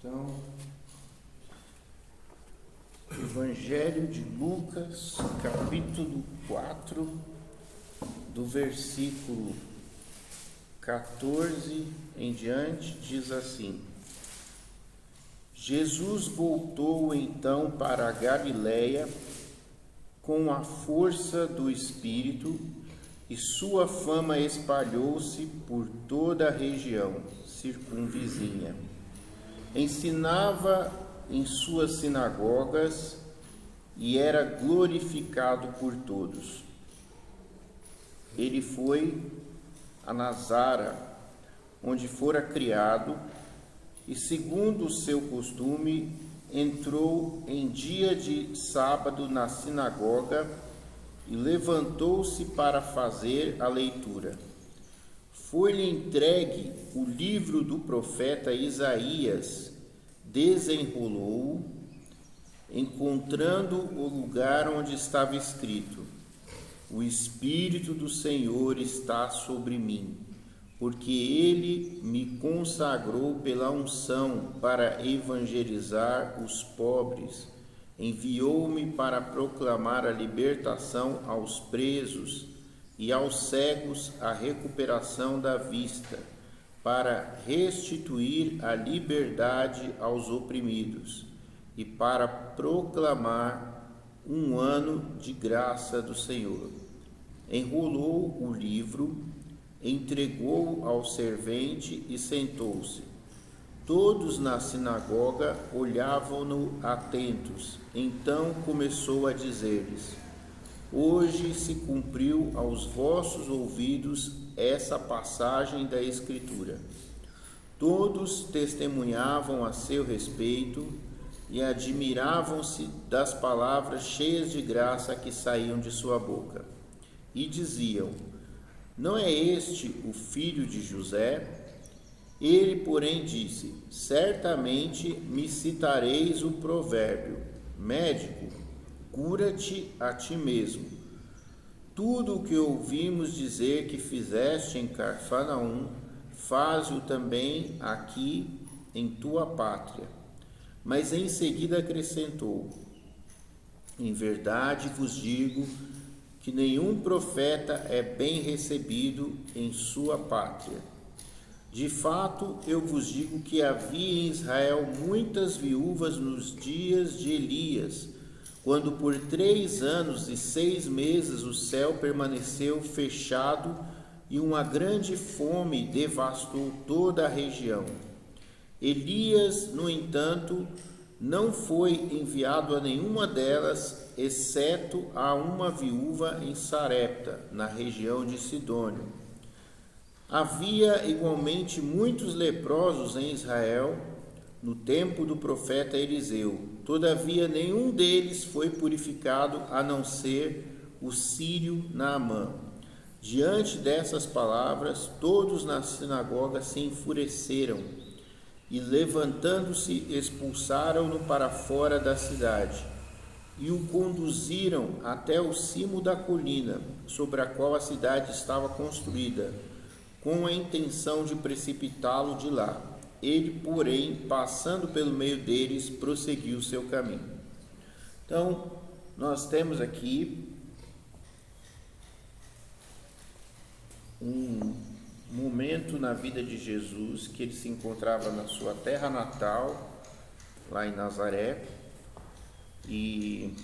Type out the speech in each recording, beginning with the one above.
Então, Evangelho de Lucas, capítulo 4, do versículo 14 em diante, diz assim: Jesus voltou então para a Galiléia com a força do Espírito, e sua fama espalhou-se por toda a região circunvizinha. Ensinava em suas sinagogas e era glorificado por todos. Ele foi a Nazaré, onde fora criado, e segundo o seu costume, entrou em dia de sábado na sinagoga e levantou-se para fazer a leitura. Foi-lhe entregue o livro do profeta Isaías, desenrolou-o, encontrando o lugar onde estava escrito: O Espírito do Senhor está sobre mim, porque Ele me consagrou pela unção para evangelizar os pobres, enviou-me para proclamar a libertação aos presos e aos cegos a recuperação da vista, para restituir a liberdade aos oprimidos e para proclamar um ano de graça do Senhor. Enrolou o livro, entregou-o ao servente e sentou-se. Todos na sinagoga olhavam-no atentos. Então começou a dizer-lhes: Hoje se cumpriu aos vossos ouvidos essa passagem da Escritura. Todos testemunhavam a seu respeito e admiravam-se das palavras cheias de graça que saíam de sua boca. E diziam: Não é este o filho de José? Ele, porém, disse: Certamente me citareis o provérbio: Médico, cura-te a ti mesmo. Tudo o que ouvimos dizer que fizeste em Cafarnaum, faze-o também aqui em tua pátria. Mas em seguida acrescentou: Em verdade vos digo que nenhum profeta é bem recebido em sua pátria. De fato, eu vos digo que havia em Israel muitas viúvas nos dias de Elias, quando por 3 anos e 6 meses o céu permaneceu fechado e uma grande fome devastou toda a região. Elias, no entanto, não foi enviado a nenhuma delas, exceto a uma viúva em Sarepta, na região de Sidônio. Havia igualmente muitos leprosos em Israel no tempo do profeta Eliseu. Todavia nenhum deles foi purificado, a não ser o sírio Naamã. Diante dessas palavras, todos na sinagoga se enfureceram e, levantando-se, expulsaram-no para fora da cidade e o conduziram até o cimo da colina sobre a qual a cidade estava construída, com a intenção de precipitá-lo de lá. Ele, porém, passando pelo meio deles, prosseguiu seu caminho. Então, nós temos aqui um momento na vida de Jesus que ele se encontrava na sua terra natal, lá em Nazaré, e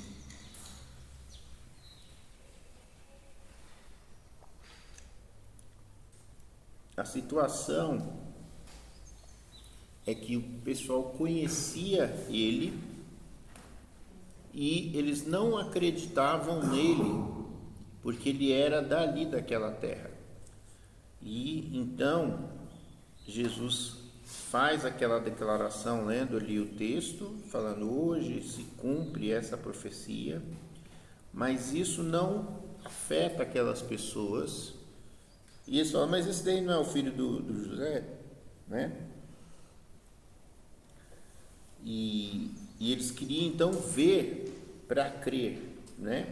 a situação é que o pessoal conhecia ele e eles não acreditavam nele, porque ele era dali daquela terra. E então Jesus faz aquela declaração, lendo ali o texto, falando: hoje se cumpre essa profecia, mas isso não afeta aquelas pessoas. E eles falam: mas esse daí não é o filho do José, né? E eles queriam então ver para crer, né?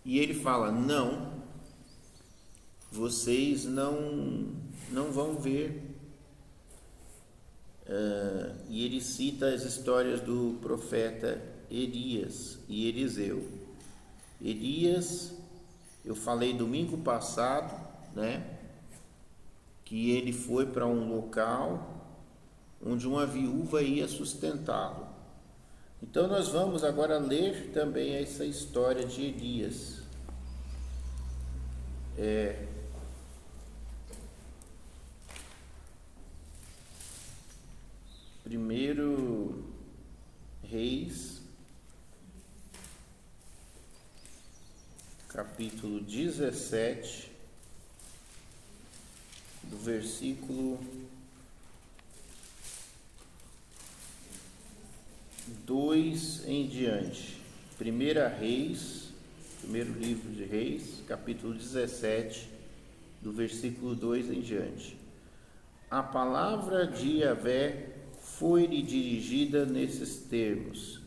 E ele fala: não, vocês não vão ver, e ele cita as histórias do profeta Elias e Eliseu. Elias, eu falei domingo passado, né, que ele foi para um local onde uma viúva ia sustentá-lo. Então nós vamos agora ler também essa história de Elias. Primeiro Reis, capítulo 17, do versículo 2 em diante. Primeira Reis, primeiro livro de Reis, capítulo 17, do versículo 2 em diante. A palavra de Yahvé foi-lhe dirigida nesses termos: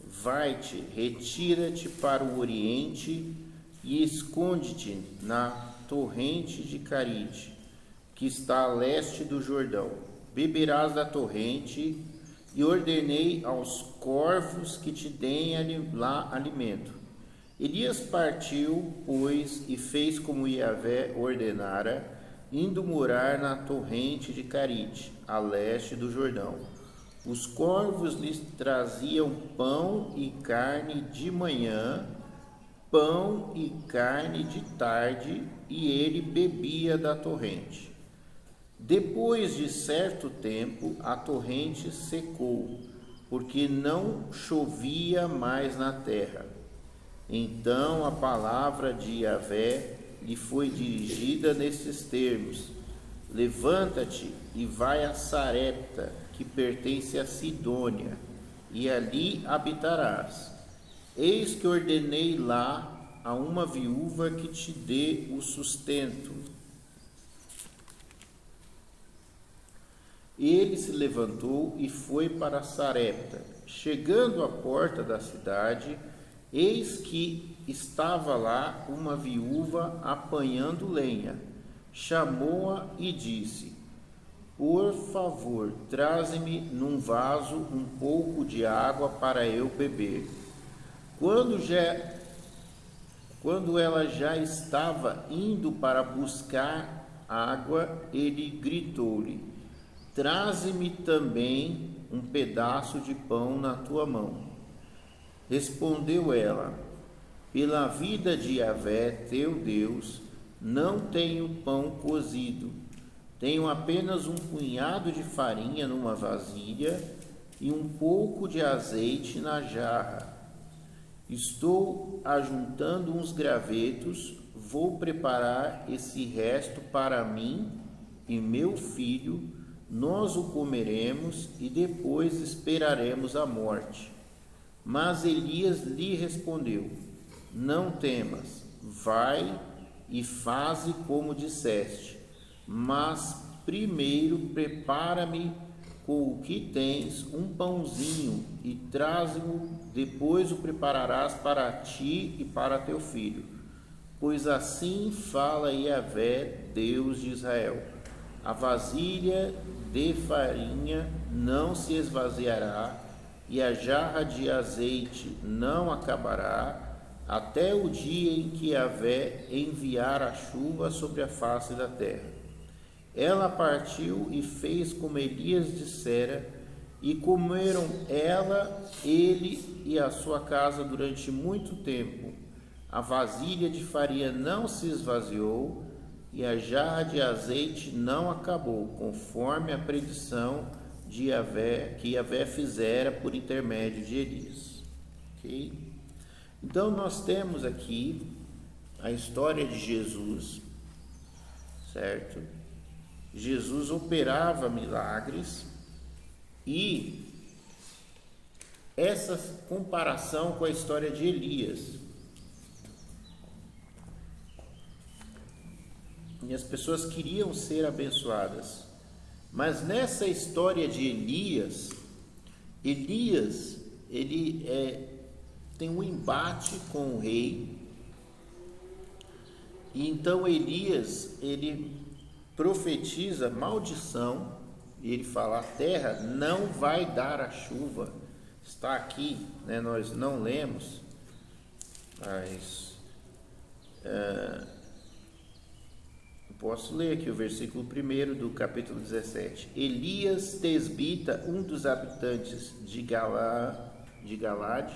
vai-te, retira-te para o oriente e esconde-te na torrente de Caride, que está a leste do Jordão. Beberás da torrente, e ordenei aos corvos que te deem lá alimento. Elias partiu, pois, e fez como Yahvé ordenara, indo morar na torrente de Caride, a leste do Jordão. Os corvos lhes traziam pão e carne de manhã, pão e carne de tarde, e ele bebia da torrente. Depois de certo tempo, a torrente secou, porque não chovia mais na terra. Então a palavra de Yahvé lhe foi dirigida nesses termos: levanta-te e vai a Sarepta, que pertence a Sidônia, e ali habitarás. Eis que ordenei lá a uma viúva que te dê o sustento. Ele se levantou e foi para Sarepta. Chegando à porta da cidade, eis que estava lá uma viúva apanhando lenha. Chamou-a e disse: por favor, traze-me num vaso um pouco de água para eu beber. Quando ela já estava indo para buscar água, ele gritou-lhe: traze-me também um pedaço de pão na tua mão. Respondeu ela: pela vida de Yahvé, teu Deus, não tenho pão cozido. Tenho apenas um punhado de farinha numa vasilha e um pouco de azeite na jarra. Estou ajuntando uns gravetos, vou preparar esse resto para mim e meu filho. Nós o comeremos e depois esperaremos a morte. Mas Elias lhe respondeu: não temas, vai e faze como disseste, mas primeiro prepara-me com o que tens um pãozinho e traze-o, depois o prepararás para ti e para teu filho. Pois assim fala Yahvé, Deus de Israel: a vasilha de farinha não se esvaziará, e a jarra de azeite não acabará, até o dia em que Yahvé enviar a chuva sobre a face da terra. Ela partiu e fez como Elias dissera, e comeram ela, ele e a sua casa durante muito tempo. A vasilha de farinha não se esvaziou, e a jarra de azeite não acabou, conforme a predição de Yahvé, que Yahvé fizera por intermédio de Elias. Okay? Então nós temos aqui a história de Jesus, certo? Jesus operava milagres, e essa comparação com a história de Elias. E as pessoas queriam ser abençoadas. Mas nessa história de Elias, ele tem um embate com o rei. E então Elias, ele profetiza maldição, e ele fala: a terra não vai dar a chuva. Está aqui, né? Nós não lemos, mas posso ler aqui o versículo 1 do capítulo 17. Elias Tesbita, um dos habitantes de Galade,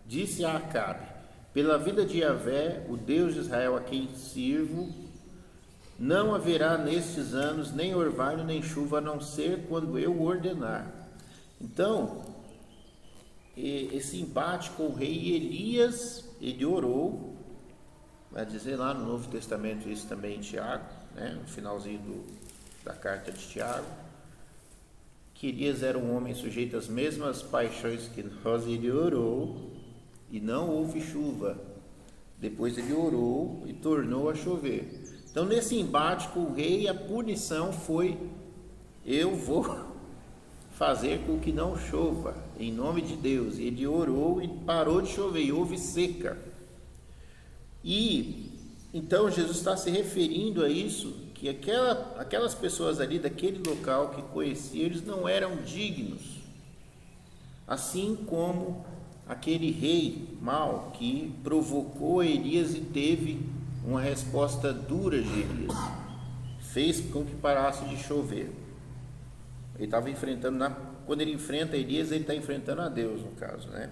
disse a Acabe: pela vida de Yahvé, o Deus de Israel a quem sirvo, não haverá nestes anos nem orvalho nem chuva, a não ser quando eu ordenar. Então, esse embate com o rei Elias, ele orou, vai dizer lá no Novo Testamento isso também em Tiago, né, no finalzinho da carta de Tiago, que Elias era um homem sujeito às mesmas paixões que nós. Ele orou e não houve chuva. Depois ele orou e tornou a chover. Então, nesse embate com o rei, a punição foi: eu vou fazer com que não chova, em nome de Deus. Ele orou e parou de chover, e houve seca. E então Jesus está se referindo a isso, que aquelas pessoas ali daquele local que conhecia, eles não eram dignos, assim como aquele rei mau que provocou Elias e teve uma resposta dura de Elias, fez com que parasse de chover. Ele estava enfrentando, quando ele enfrenta Elias, ele está enfrentando a Deus, no caso, né?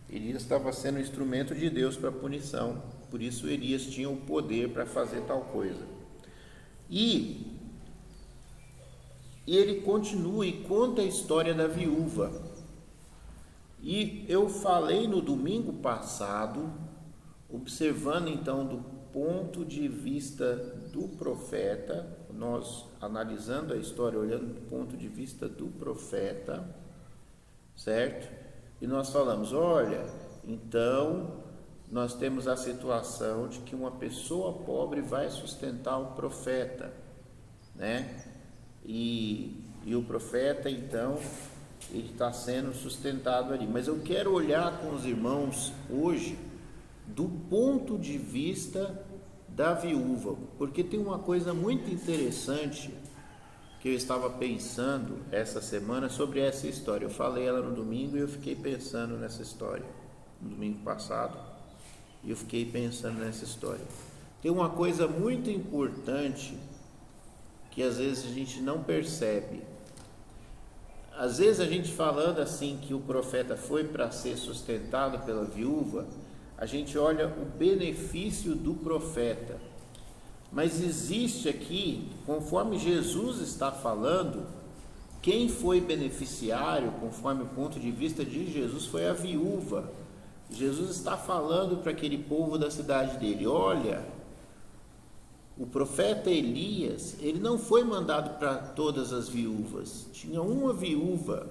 Elias estava sendo um instrumento de Deus para punição, por isso Elias tinha o poder para fazer tal coisa. E ele continua e conta a história da viúva. E eu falei no domingo passado, observando então do ponto de vista do profeta, nós analisando a história, olhando do ponto de vista do profeta, certo? E nós falamos: olha, então nós temos a situação de que uma pessoa pobre vai sustentar o profeta, né? E o profeta, então, ele está sendo sustentado ali. Mas eu quero olhar com os irmãos hoje do ponto de vista da viúva, porque tem uma coisa muito interessante que eu estava pensando essa semana sobre essa história. Eu falei ela no domingo e eu fiquei pensando nessa história no domingo passado, e eu fiquei pensando nessa história. Tem uma coisa muito importante que às vezes a gente não percebe. Às vezes a gente falando assim que o profeta foi para ser sustentado pela viúva, a gente olha o benefício do profeta, mas existe aqui, conforme Jesus está falando, quem foi beneficiário, conforme o ponto de vista de Jesus, foi a viúva. Jesus está falando para aquele povo da cidade dele: olha, o profeta Elias, ele não foi mandado para todas as viúvas, tinha uma viúva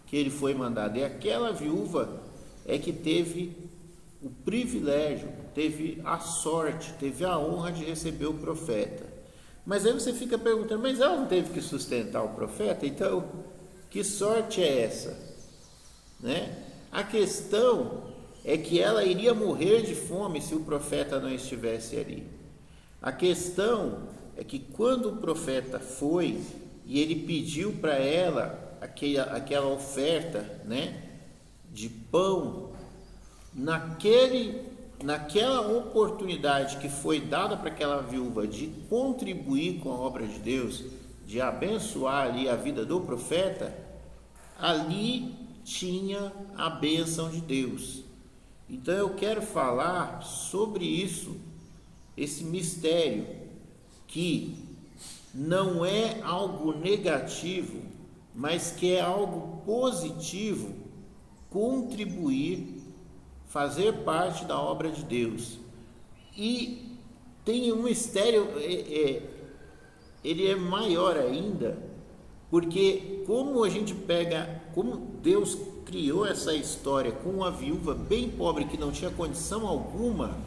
que ele foi mandado, e aquela viúva é que teve o privilégio, teve a sorte, teve a honra de receber o profeta. Mas aí você fica perguntando: mas ela não teve que sustentar o profeta? Então, que sorte é essa? Né? A questão é que ela iria morrer de fome se o profeta não estivesse ali. A questão é que quando o profeta foi e ele pediu para ela aquela oferta, né, de pão, naquela oportunidade que foi dada para aquela viúva de contribuir com a obra de Deus, de abençoar ali a vida do profeta, ali tinha a bênção de Deus. Então eu quero falar sobre isso, esse mistério, que não é algo negativo, mas que é algo positivo, contribuir, fazer parte da obra de Deus. E tem um mistério, ele é maior ainda, porque como Deus criou essa história com uma viúva bem pobre que não tinha condição alguma,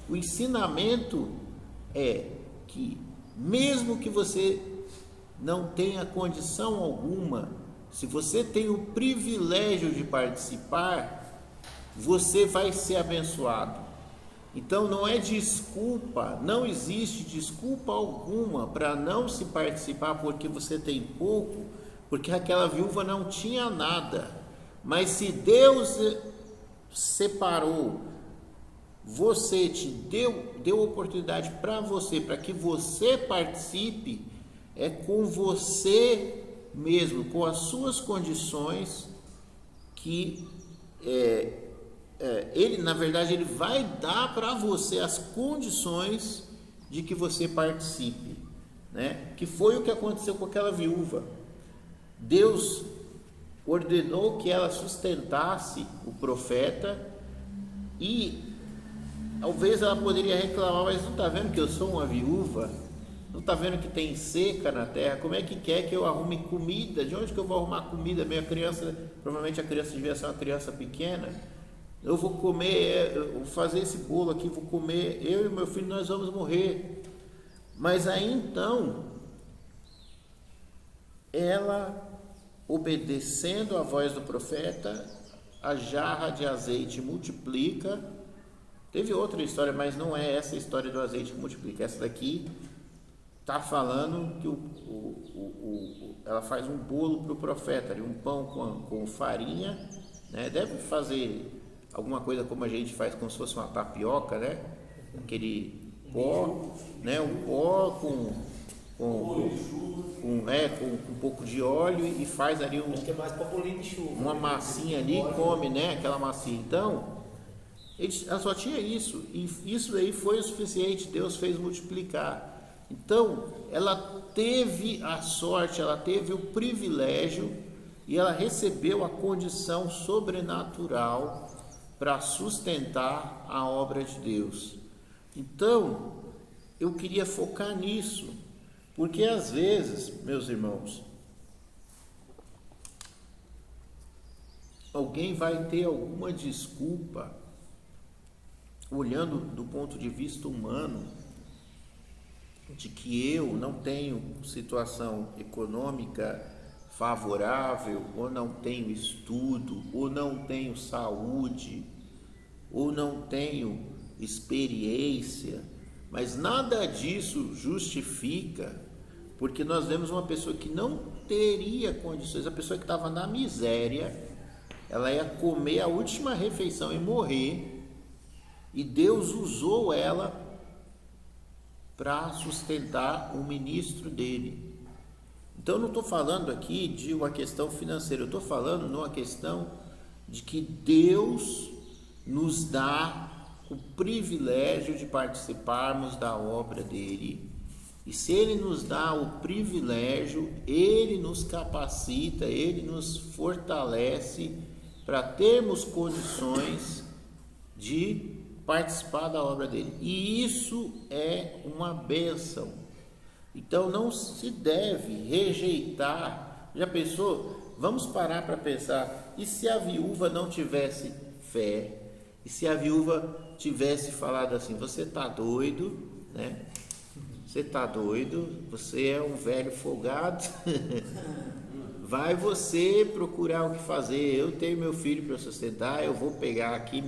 o ensinamento é que mesmo que você não tenha condição alguma, se você tem o privilégio de participar, você vai ser abençoado. Então não é desculpa, não existe desculpa alguma para não se participar porque você tem pouco, porque aquela viúva não tinha nada. Mas se Deus separou você, te deu oportunidade para você, para que você participe, é com você mesmo, com as suas condições, que ele, na verdade, ele vai dar para você as condições de que você participe, né? Que foi o que aconteceu com aquela viúva. Deus ordenou que ela sustentasse o profeta, e talvez ela poderia reclamar, mas não está vendo que eu sou uma viúva? Não está vendo que tem seca na terra? Como é que quer que eu arrume comida? De onde que eu vou arrumar comida? Minha criança, provavelmente a criança devia ser uma criança pequena. Eu vou comer, eu vou fazer esse bolo aqui, vou comer, eu e meu filho, nós vamos morrer. Mas aí então, ela, obedecendo à voz do profeta, a jarra de azeite multiplica. Teve outra história, mas não é essa história do azeite que multiplica. Essa daqui está falando que ela faz um bolo para o profeta, um pão com farinha, né? Deve fazer alguma coisa como a gente faz, como se fosse uma tapioca, né? Aquele pó, né? Um pó com um pouco de óleo, e faz ali uma massinha ali, come, né? Aquela massinha. Então, ela só tinha isso, e isso aí foi o suficiente. Deus fez multiplicar. Então, ela teve a sorte, ela teve o privilégio, e ela recebeu a condição sobrenatural para sustentar a obra de Deus. Então, eu queria focar nisso, porque às vezes, meus irmãos, alguém vai ter alguma desculpa, olhando do ponto de vista humano, de que eu não tenho situação econômica favorável, ou não tenho estudo, ou não tenho saúde, ou não tenho experiência, mas nada disso justifica, porque nós vemos uma pessoa que não teria condições, a pessoa que estava na miséria, ela ia comer a última refeição e morrer, e Deus usou ela para sustentar o ministro dele. Então, eu não estou falando aqui de uma questão financeira, eu estou falando numa questão de que Deus nos dá o privilégio de participarmos da obra dele, e se ele nos dá o privilégio, ele nos capacita, ele nos fortalece para termos condições de participar da obra dele, e isso é uma bênção. Então não se deve rejeitar. Já pensou? Vamos parar para pensar, e se a viúva não tivesse fé, e se a viúva tivesse falado assim: você está doido, né? Você está doido, você é um velho folgado, vai você procurar o que fazer, eu tenho meu filho para sustentar, eu vou pegar aqui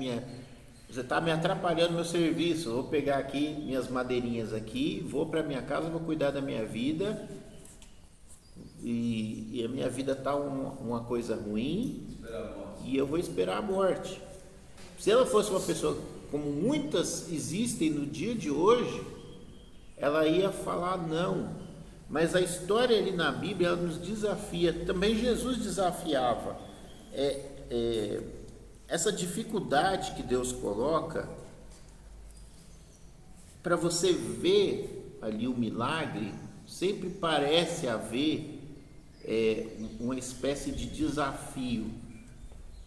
você está me atrapalhando meu serviço, eu vou pegar aqui minhas madeirinhas aqui, vou para minha casa, vou cuidar da minha vida, e a minha vida está uma coisa ruim, e eu vou esperar a morte. Se ela fosse uma pessoa como muitas existem no dia de hoje, ela ia falar não. Mas a história ali na Bíblia, ela nos desafia. Também Jesus desafiava. Essa dificuldade que Deus coloca, para você ver ali o milagre, sempre parece haver uma espécie de desafio.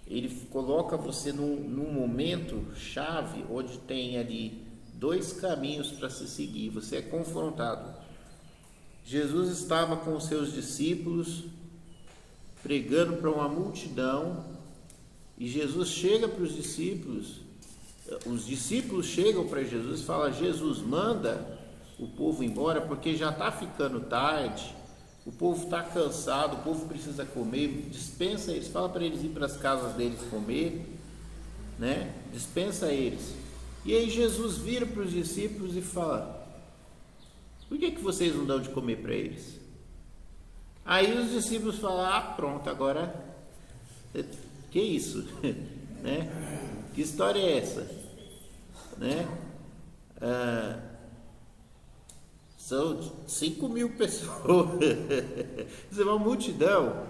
Ele coloca você num momento chave, onde tem ali dois caminhos para se seguir. Você é confrontado. Jesus estava com os seus discípulos, pregando para uma multidão, e Jesus chega para os discípulos chegam para Jesus e falam: Jesus, manda o povo embora, porque já está ficando tarde, o povo está cansado, o povo precisa comer, dispensa eles, fala para eles ir para as casas deles comer, né? Dispensa eles. E aí Jesus vira para os discípulos e fala: por que vocês não dão de comer para eles? Aí os discípulos falaram: ah, pronto, agora, que isso? Né? Que história é essa? Né? São 5.000 pessoas, isso é uma multidão.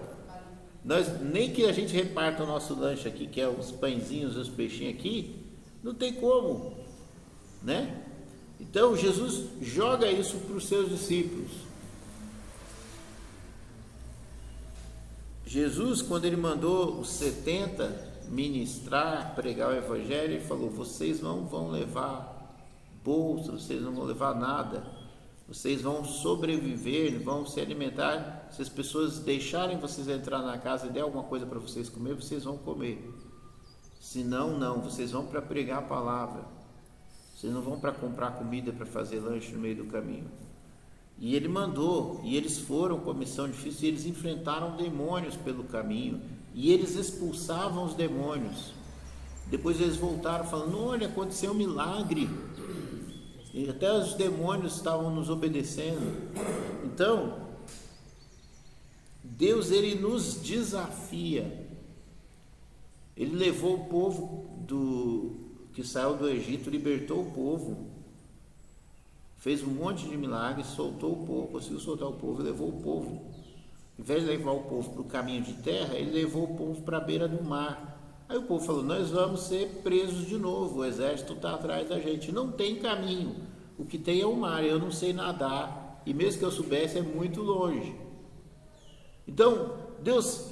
Nem que a gente reparta o nosso lanche aqui, que é os pãezinhos e os peixinhos aqui, não tem como, né? Então Jesus joga isso para os seus discípulos. Jesus, quando ele mandou os 70 ministrar, pregar o evangelho, ele falou: vocês não vão levar bolsa, vocês não vão levar nada, vocês vão sobreviver, vão se alimentar. Se as pessoas deixarem vocês entrar na casa e der alguma coisa para vocês comer, vocês vão comer. Se não, não, vocês vão para pregar a palavra, vocês não vão para comprar comida para fazer lanche no meio do caminho. E ele mandou, e eles foram com a missão difícil, e eles enfrentaram demônios pelo caminho, e eles expulsavam os demônios. Depois eles voltaram falando: olha, aconteceu um milagre, e até os demônios estavam nos obedecendo. Então Deus, ele nos desafia. Ele levou o povo que saiu do Egito, libertou o povo, fez um monte de milagres, soltou o povo, conseguiu soltar o povo, levou o povo. Em vez de levar o povo para o caminho de terra, ele levou o povo para a beira do mar. Aí o povo falou: nós vamos ser presos de novo, o exército está atrás da gente. Não tem caminho, o que tem é o mar, eu não sei nadar, e mesmo que eu soubesse é muito longe. Então Deus,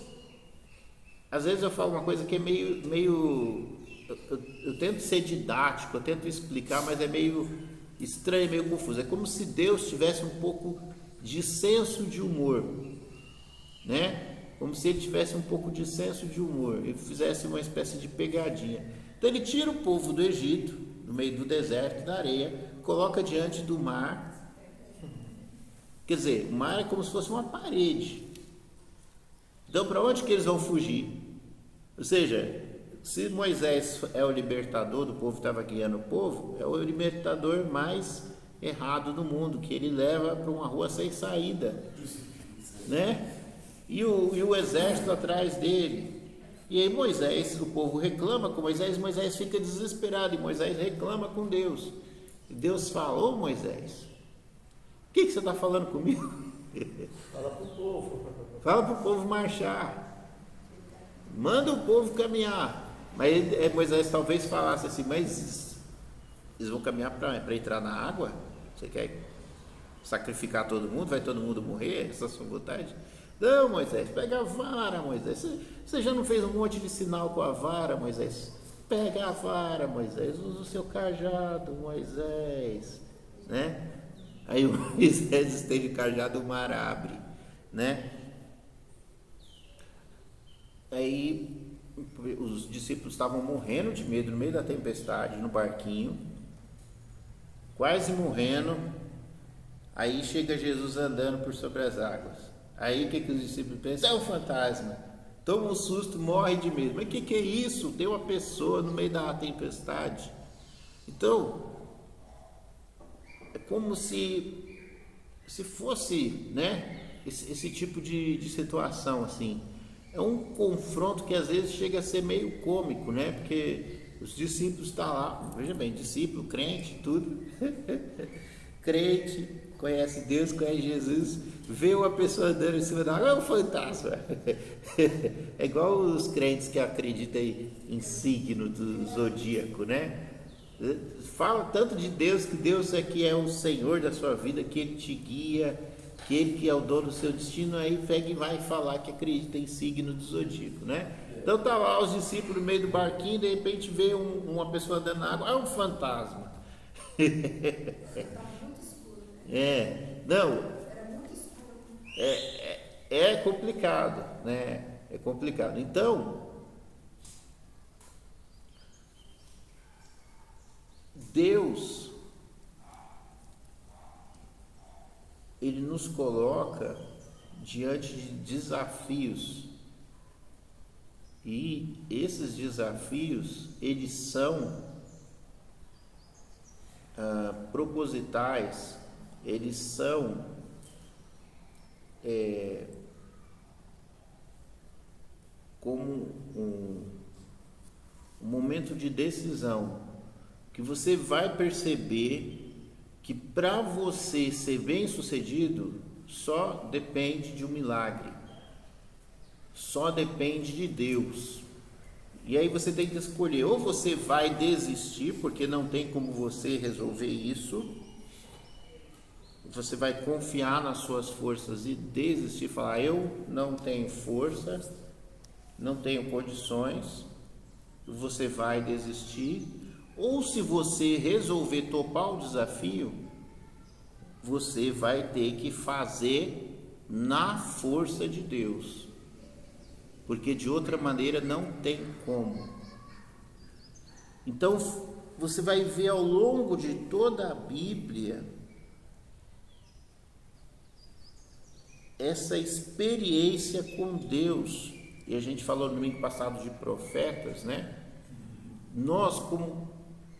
às vezes eu falo uma coisa que é meio eu tento ser didático, eu tento explicar, mas é meio estranho, meio confuso. É como se Deus tivesse um pouco de senso de humor, né? Como se ele tivesse um pouco de senso de humor, ele fizesse uma espécie de pegadinha. Então ele tira o povo do Egito, no meio do deserto, da areia, coloca diante do mar. Quer dizer, o mar é como se fosse uma parede. Então para onde que eles vão fugir? Ou seja, se Moisés é o libertador do povo, estava guiando o povo, é o libertador mais errado do mundo, que ele leva para uma rua sem saída, né? E o exército atrás dele. E aí Moisés, o povo reclama com Moisés, Moisés fica desesperado, e Moisés reclama com Deus. E Deus fala: ô Moisés, o que você está falando comigo? Fala para o povo. Fala para o povo marchar, manda o povo caminhar. Mas Moisés talvez falasse assim: mas eles vão caminhar para entrar na água? Você quer sacrificar todo mundo? Vai todo mundo morrer? Essa é a sua vontade? Não, Moisés, pega a vara, Moisés. Você já não fez um monte de sinal com a vara, Moisés? Pega a vara, Moisés. Usa o seu cajado, Moisés, né? Aí o Moisés estende o cajado, o mar abre, né? Aí os discípulos estavam morrendo de medo no meio da tempestade, no barquinho, quase morrendo. Aí chega Jesus andando por sobre as águas. Aí o que os discípulos pensam? É um fantasma. Toma um susto, morre de medo. Mas o que é isso? Tem uma pessoa no meio da tempestade. Então é como se fosse, né, esse tipo de situação assim. É um confronto que às vezes chega a ser meio cômico, né? Porque os discípulos estão lá, veja bem, discípulo, crente, tudo. Crente, conhece Deus, conhece Jesus, vê uma pessoa andando em cima da água, é um fantasma. É igual os crentes que acreditam em signo do zodíaco, né? Fala tanto de Deus, que Deus é que é o Senhor da sua vida, que Ele te guia, que Ele que é o dono do seu destino. Aí pega e vai falar que acredita em signo do zodíaco, né? Então tá lá os discípulos no meio do barquinho, de repente vê uma pessoa andando na água, é um fantasma. Não, é complicado, né? É complicado. Então Deus, Ele nos coloca diante de desafios, e esses desafios, eles são propositais, eles são um momento de decisão, que você vai perceber que para você ser bem sucedido, só depende de um milagre, só depende de Deus. E aí você tem que escolher, ou você vai desistir, porque não tem como você resolver isso, você vai confiar nas suas forças e desistir, falar, eu não tenho força, não tenho condições, você vai desistir. Ou se você resolver topar o desafio, você vai ter que fazer na força de Deus, porque de outra maneira não tem como. Então você vai ver ao longo de toda a Bíblia essa experiência com Deus. E a gente falou no domingo passado de profetas, né? Nós, como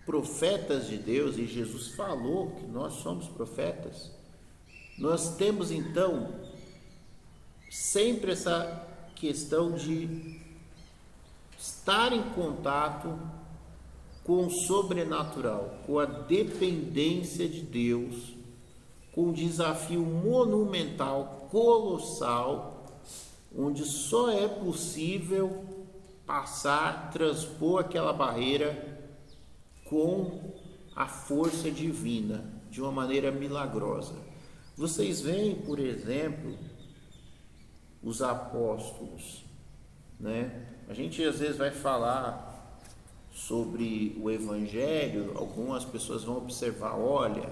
profetas de Deus, e Jesus falou que nós somos profetas, nós temos então sempre essa questão de estar em contato com o sobrenatural, com a dependência de Deus, com um desafio monumental, colossal, onde só é possível passar, transpor aquela barreira com a força divina, de uma maneira milagrosa. Vocês veem, por exemplo, os apóstolos, né? A gente às vezes vai falar sobre o Evangelho, algumas pessoas vão observar, olha,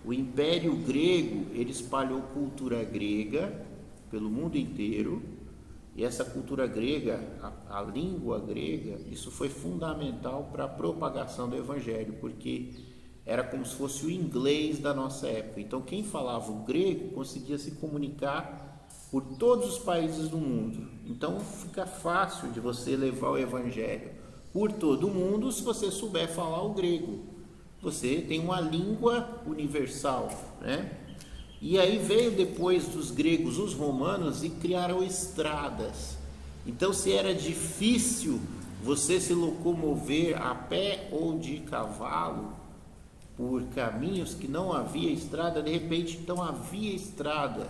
o Império Grego, ele espalhou cultura grega pelo mundo inteiro, e essa cultura grega, a língua grega, isso foi fundamental para a propagação do Evangelho, porque era como se fosse o inglês da nossa época. Então quem falava o grego conseguia se comunicar por todos os países do mundo. Então fica fácil de você levar o Evangelho por todo o mundo se você souber falar o grego. Você tem uma língua universal, né? E aí veio depois dos gregos os romanos e criaram estradas. Então se era difícil você se locomover a pé ou de cavalo por caminhos que não havia estrada, de repente então havia estrada,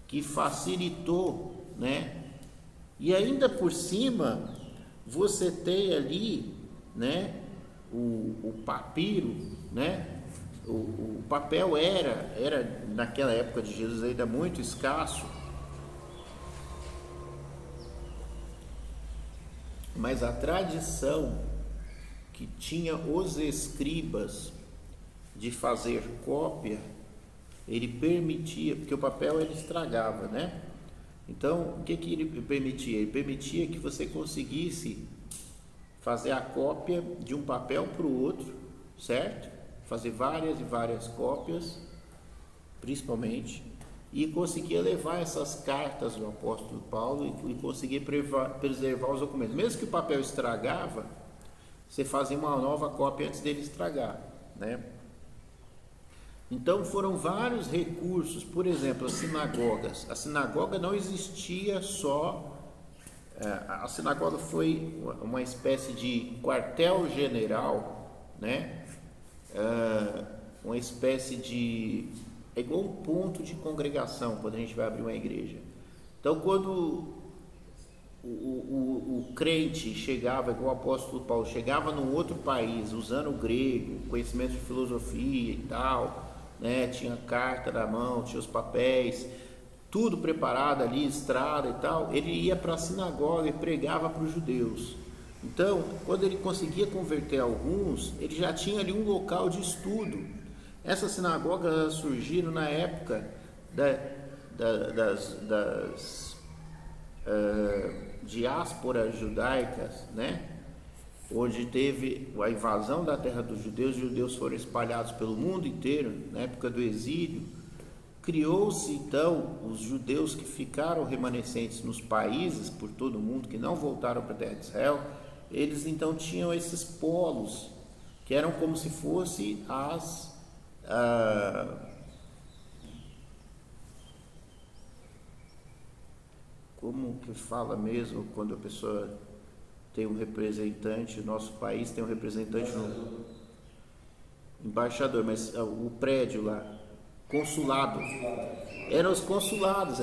que facilitou, né? E ainda por cima você tem ali, né, o papiro, né? O papel era naquela época de Jesus ainda muito escasso, mas a tradição que tinha os escribas de fazer cópia, ele permitia, porque o papel ele estragava, né? Então o que ele permitia? Ele permitia que você conseguisse fazer a cópia de um papel para o outro, certo? Fazer várias e várias cópias, principalmente, e conseguia levar essas cartas do apóstolo Paulo e conseguir preservar os documentos. Mesmo que o papel estragava, você fazia uma nova cópia antes dele estragar, né? Então foram vários recursos. Por exemplo, as sinagogas. A sinagoga não existia só... A sinagoga foi uma espécie de quartel-general, né? Uma espécie de... é igual um ponto de congregação quando a gente vai abrir uma igreja. Então quando o crente chegava, igual o apóstolo Paulo, chegava num outro país usando o grego, conhecimento de filosofia e tal, né? Tinha carta na mão, tinha os papéis, tudo preparado ali, estrada e tal, ele ia para a sinagoga e pregava para os judeus. Então, quando ele conseguia converter alguns, ele já tinha ali um local de estudo. Essas sinagogas surgiram na época das diásporas judaicas, né? Onde teve a invasão da terra dos judeus, os judeus foram espalhados pelo mundo inteiro, na época do exílio. Criou-se então os judeus que ficaram remanescentes nos países por todo o mundo, que não voltaram para a terra de Israel. Eles então tinham esses polos, que eram como se fosse como que fala mesmo quando a pessoa tem um representante, o nosso país tem um representante no embaixador, mas o prédio lá, consulado, eram os consulados.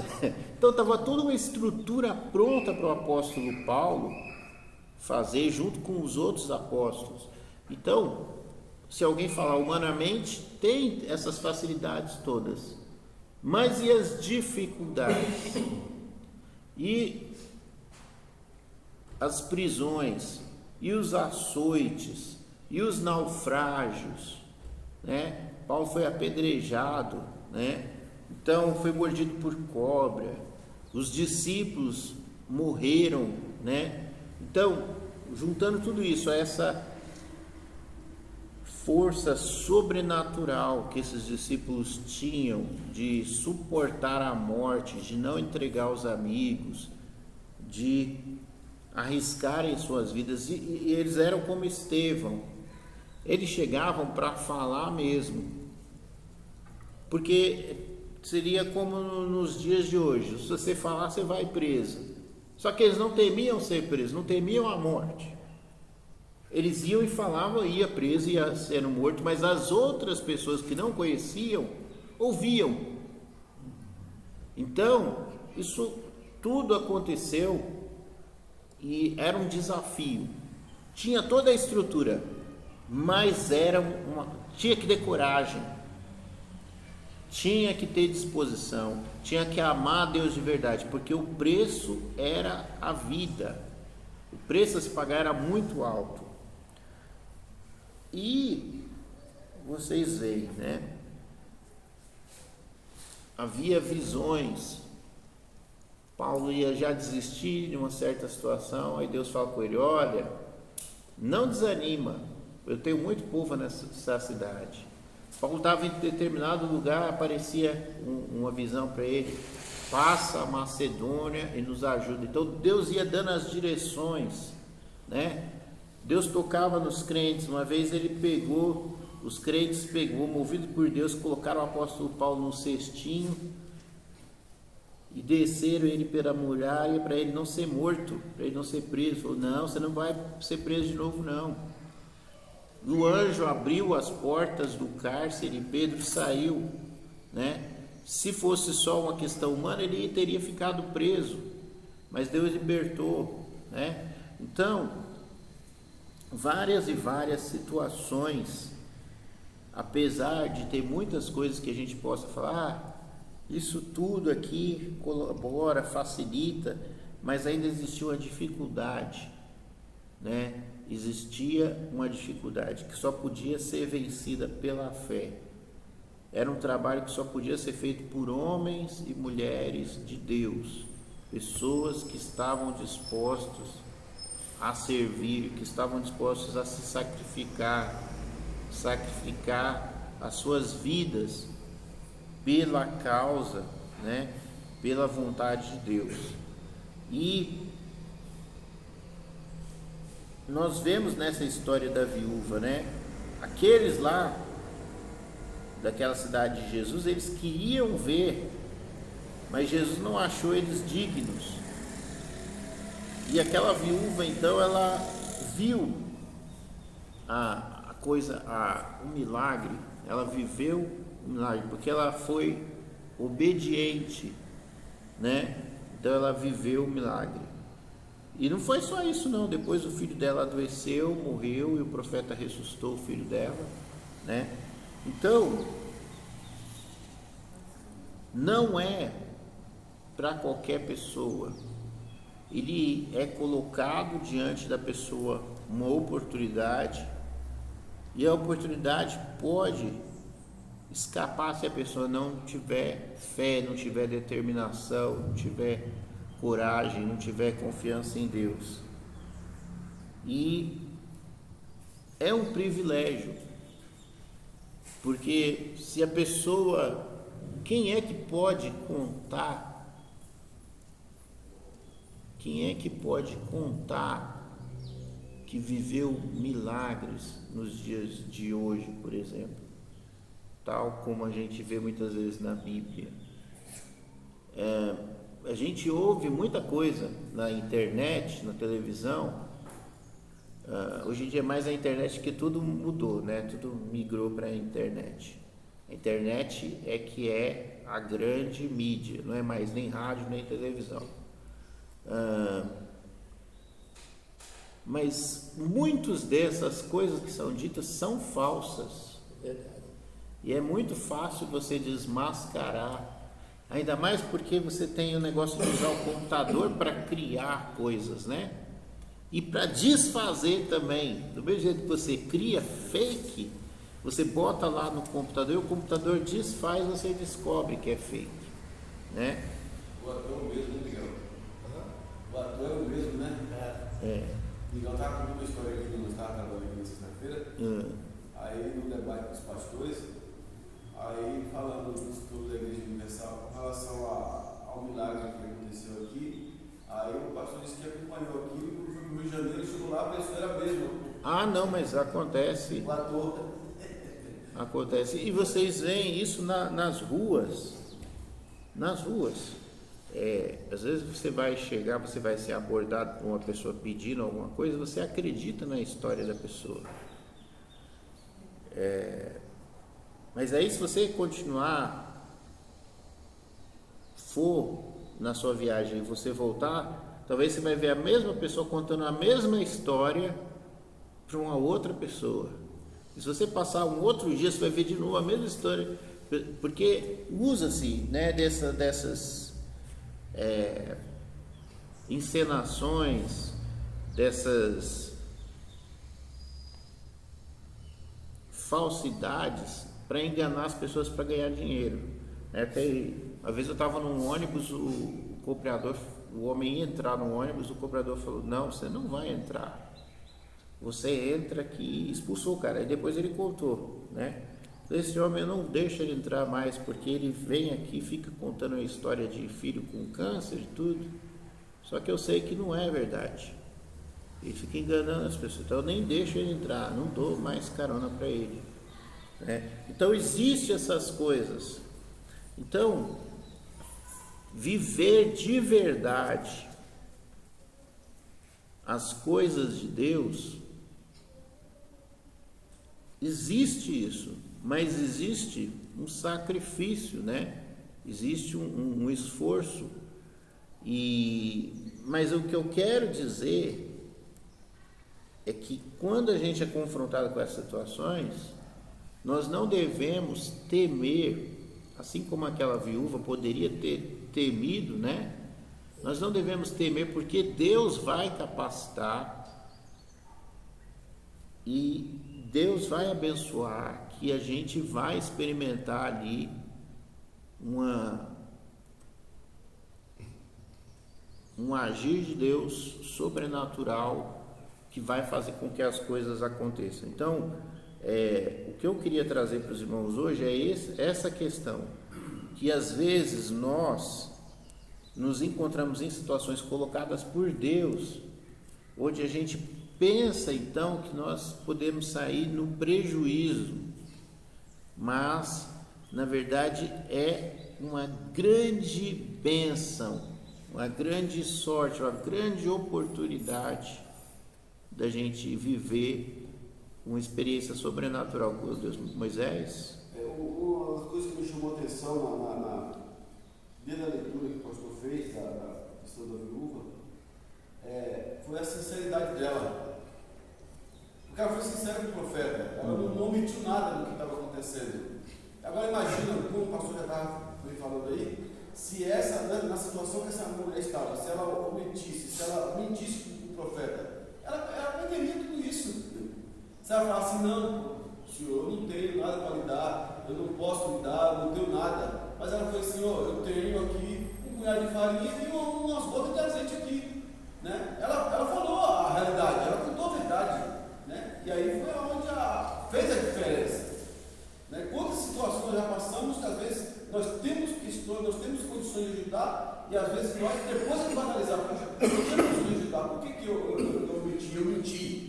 Então estava toda uma estrutura pronta para o apóstolo Paulo fazer junto com os outros apóstolos. Então, se alguém falar humanamente, tem essas facilidades todas, mas e as dificuldades? E as prisões, e os açoites, e os naufrágios, né? Paulo foi apedrejado, né? Então foi mordido por cobra, os discípulos morreram, né? Então, juntando tudo isso a essa força sobrenatural que esses discípulos tinham de suportar a morte, de não entregar os amigos, de arriscarem suas vidas, e eles eram como Estevão, eles chegavam para falar mesmo, porque seria como nos dias de hoje, se você falar você vai preso, só que eles não temiam ser presos, não temiam a morte. Eles iam e falavam, ia preso, ia sendo morto, mas as outras pessoas que não conheciam, ouviam. Então, isso tudo aconteceu e era um desafio. Tinha toda a estrutura, mas tinha que ter coragem, tinha que ter disposição, tinha que amar a Deus de verdade, porque o preço era a vida, o preço a se pagar era muito alto. E vocês veem, né? Havia visões. Paulo ia já desistir de uma certa situação, aí Deus fala com ele: olha, não desanima, eu tenho muito povo nessa cidade. Paulo estava em determinado lugar, aparecia uma visão para ele: passa a Macedônia e nos ajuda. Então Deus ia dando as direções, né? Deus tocava nos crentes. Uma vez ele pegou, os crentes movido por Deus, colocaram o apóstolo Paulo num cestinho e desceram ele pela muralha para ele não ser morto, para ele não ser preso. Falou: não, você não vai ser preso de novo não. O anjo abriu as portas do cárcere e Pedro saiu, né? Se fosse só uma questão humana, ele teria ficado preso, mas Deus libertou, né? Então, várias e várias situações, apesar de ter muitas coisas que a gente possa falar, isso tudo aqui colabora, facilita, mas ainda existia uma dificuldade, né? Existia uma dificuldade que só podia ser vencida pela fé. Era um trabalho que só podia ser feito por homens e mulheres de Deus, pessoas que estavam dispostos a servir, que estavam dispostos a se sacrificar as suas vidas pela causa, né, pela vontade de Deus. E nós vemos nessa história da viúva, né, aqueles lá daquela cidade de Jesus, eles queriam ver, mas Jesus não achou eles dignos. E aquela viúva, então, ela viu o milagre, ela viveu o milagre, porque ela foi obediente, né? Então ela viveu o milagre. E não foi só isso não, depois o filho dela adoeceu, morreu, e o profeta ressuscitou o filho dela, né? Então, não é para qualquer pessoa. Ele é colocado diante da pessoa uma oportunidade, e a oportunidade pode escapar se a pessoa não tiver fé, não tiver determinação, não tiver coragem, não tiver confiança em Deus. E é um privilégio, porque se a pessoa, quem é que pode contar? Quem é que pode contar que viveu milagres nos dias de hoje, por exemplo? Tal como a gente vê muitas vezes na Bíblia. a gente ouve muita coisa na internet, na televisão. Hoje em dia mais a internet, que tudo mudou, né? Tudo migrou para a internet. A internet é que é a grande mídia, não é mais nem rádio nem televisão. Mas muitas dessas coisas que são ditas são falsas. Verdade. E é muito fácil você desmascarar. Ainda mais porque você tem o negócio de usar o computador para criar coisas, né? E para desfazer também. Do mesmo jeito que você cria fake, você bota lá no computador e o computador desfaz, você descobre que é fake, né? O ator é o mesmo, né, Miguel? O ator é o mesmo, né? Miguel estava contando uma história aqui, nós estávamos trabalhando aqui na sexta-feira, aí no debate dos pastores, aí falando sobre a Igreja Universal com relação ao milagre que aconteceu aqui, aí o pastor disse que acompanhou aquilo, foi para o Rio de Janeiro, chegou lá, a pessoa era a mesma. Não, mas acontece. O ator. Acontece. E vocês veem isso nas ruas. Nas ruas. Às vezes você vai chegar, você vai ser abordado por uma pessoa pedindo alguma coisa, você acredita na história da pessoa. Mas aí, se você continuar, for na sua viagem e você voltar, talvez você vai ver a mesma pessoa contando a mesma história para uma outra pessoa. E se você passar um outro dia, você vai ver de novo a mesma história, porque usa-se, né, dessas encenações, dessas falsidades para enganar as pessoas, para ganhar dinheiro. Até uma vez eu estava num ônibus, o homem ia entrar no ônibus, o cobrador falou: não, você não vai entrar. Você entra aqui, expulsou o cara. E depois ele contou, né? Esse homem, eu não deixo ele entrar mais, porque ele vem aqui e fica contando a história de filho com câncer e tudo. Só que eu sei que não é verdade. Ele fica enganando as pessoas. Então eu nem deixo ele entrar, não dou mais carona para ele, né? Então existem essas coisas. Então, viver de verdade as coisas de Deus, existe isso, mas existe um sacrifício, né? Existe um esforço. Mas o que eu quero dizer é que quando a gente é confrontado com essas situações, nós não devemos temer, assim como aquela viúva poderia ter temido, né? Nós não devemos temer, porque Deus vai capacitar e Deus vai abençoar, que a gente vai experimentar ali um agir de Deus sobrenatural que vai fazer com que as coisas aconteçam. Então, o que eu queria trazer para os irmãos hoje é essa questão, que às vezes nós nos encontramos em situações colocadas por Deus, onde a gente pensa então que nós podemos sair no prejuízo, mas na verdade é uma grande bênção, uma grande sorte, uma grande oportunidade da gente viver uma experiência sobrenatural com Deus. Moisés? Uma das coisas que me chamou a atenção desde a leitura que o pastor fez da questão da viúva, foi a sinceridade dela. Porque ela foi sincera com o profeta, ela não omitiu nada do que estava acontecendo. Agora imagina, como o pastor já estava me falando aí, se na situação que essa mulher estava, se ela omitisse, se ela mentisse com o profeta, ela perderia tudo isso. Se ela falasse: não, Senhor, eu não tenho nada para lhe dar, eu não posso lhe dar, não tenho nada. Mas ela foi: Senhor, eu tenho aqui um punhado de farinha e umas gotas de azeite aqui, né? Ela falou a realidade, ela contou a verdade, né? E aí foi onde fez a diferença, né? Quantas situações nós já passamos que às vezes nós temos questões, nós temos condições de ajudar, e às vezes nós, depois a gente vai analisar: puxa, eu não tinha condições de ajudar, por que eu menti?